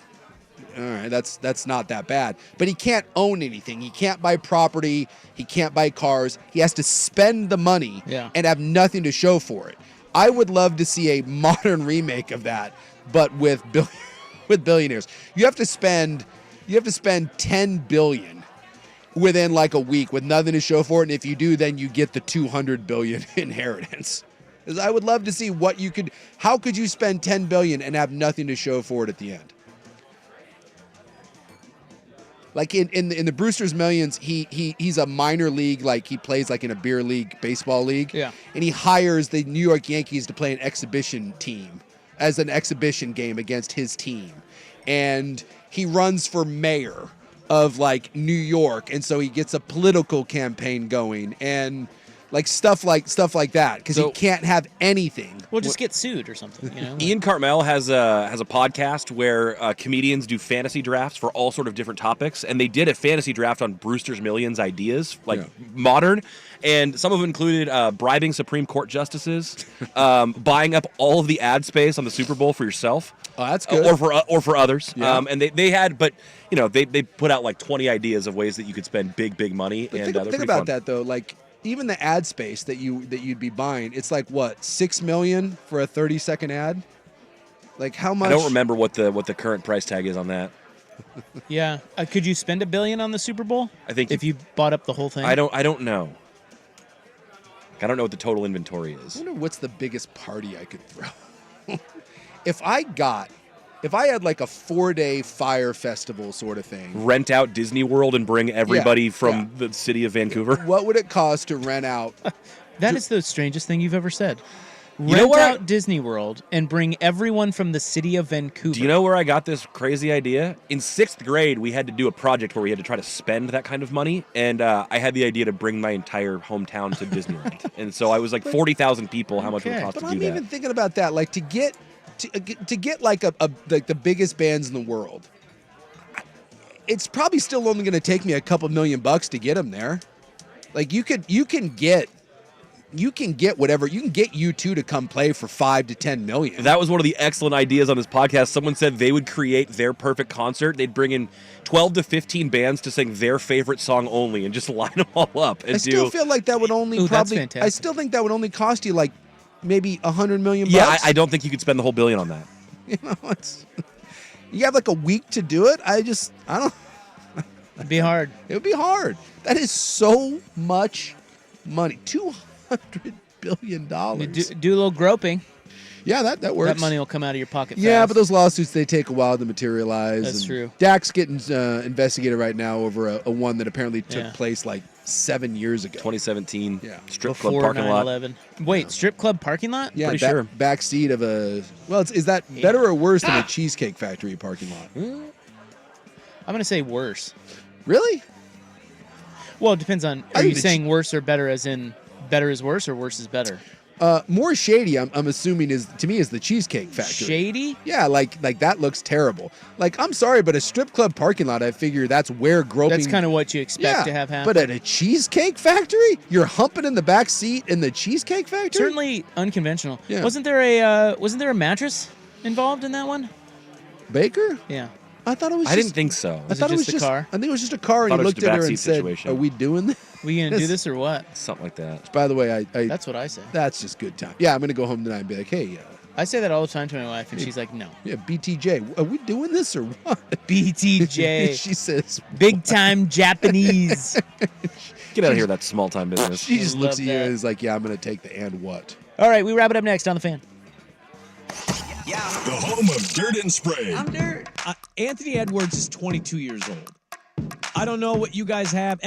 all right, that's not that bad. But he can't own anything. He can't buy property. He can't buy cars. He has to spend the money and have nothing to show for it. I would love to see a modern remake of that, but with billionaires. You have to spend $10 billion within like a week with nothing to show for it, and if you do, then you get the $200 billion inheritance. Because I would love to see how could you spend $10 billion and have nothing to show for it at the end? Like in the Brewster's Millions, he's a minor league, like he plays like in a beer league, baseball league. Yeah. And he hires the New York Yankees to play an exhibition team as an exhibition game against his team. And he runs for mayor of like New York, and so he gets a political campaign going and like stuff like that because he can't have anything. Well, just get sued or something. Ian Carmel has a podcast where comedians do fantasy drafts for all sort of different topics, and they did a fantasy draft on Brewster's Millions ideas, modern, and some of them included bribing Supreme Court justices, buying up all of the ad space on the Super Bowl for yourself. Oh, that's good. Or for others. Yeah. And they had, but they put out like 20 ideas of ways that you could spend big money. But and think about that though, like. Even the ad space that you'd be buying, it's like what, $6 million for a 30-second ad? Like how much? I don't remember what the current price tag is on that. Yeah, could you spend $1 billion on the Super Bowl? I think if you bought up the whole thing. I don't know. I don't know what the total inventory is. I wonder what's the biggest party I could throw. If I had like a 4-day fire festival sort of thing. Rent out Disney World and bring everybody from the city of Vancouver. What would it cost to rent out? That is the strangest thing you've ever said. You know Rent where out Disney World and bring everyone from the city of Vancouver. Do you know where I got this crazy idea? In 6th grade, we had to do a project where we had to try to spend that kind of money, and I had the idea to bring my entire hometown to Disneyland. And so I was like 40,000 people. How much would it cost But to do I'm that? even thinking about that, like to get like like the biggest bands in the world. It's probably still only going to take me a couple $1,000,000 to get them there. Like you can get whatever. You can get U2 to come play for $5 to $10 million. That was one of the excellent ideas on this podcast. Someone said they would create their perfect concert. They'd bring in 12 to 15 bands to sing their favorite song only and just line them all up. And I still feel like that would only that's probably. fantastic. I still think that would only cost you like maybe $100 million. Yeah, I don't think you could spend the whole $1 billion on that. You have like a week to do it. I don't. It'd be hard. It would be hard. That is so much money. $200 billion. You do a little groping. Yeah, that works. That money will come out of your pocket Yeah, fast. but those lawsuits, they take a while to materialize. That's and true. Dak's getting investigated right now over a one that apparently took Yeah. place like 7 years ago. 2017 Yeah. strip club Before parking lot. 9/11. Wait, strip club parking lot? Yeah, Pretty sure. backseat of a. Well, is that better or worse than a Cheesecake Factory parking lot? I'm going to say worse. Really? Well, it depends on, I are think you saying worse or better as in better is worse or worse is better? More shady, I'm assuming, is the Cheesecake Factory. Shady? Yeah, like that looks terrible. Like, I'm sorry, but a strip club parking lot, I figure that's where groping. That's kind of what you expect to have happen. But at a Cheesecake Factory, you're humping in the back seat in the Cheesecake Factory. Certainly unconventional. Yeah. Wasn't there a mattress involved in that one? Baker? Yeah. I thought it was. I didn't think so. I thought it was just a car? I think it was just a car, and Thought he it was looked just a at her and backseat said, situation. "Are we doing this?" We gonna do this or what? Something like that. By the way, I That's what I say. that's just good time. Yeah, I'm gonna go home tonight and be like, "Hey, I say that all the time to my wife, and she's like, "No." yeah, BTJ, are we doing this or what?" BTJ, She says, big time Japanese. Get out of here, that small time business. she just looks love at you that. and is like, "Yeah, I'm gonna take the and what." All right, we wrap it up next on the Fan. The home of Dirt and Spray. Anthony Edwards is 22 years old. I don't know what you guys have.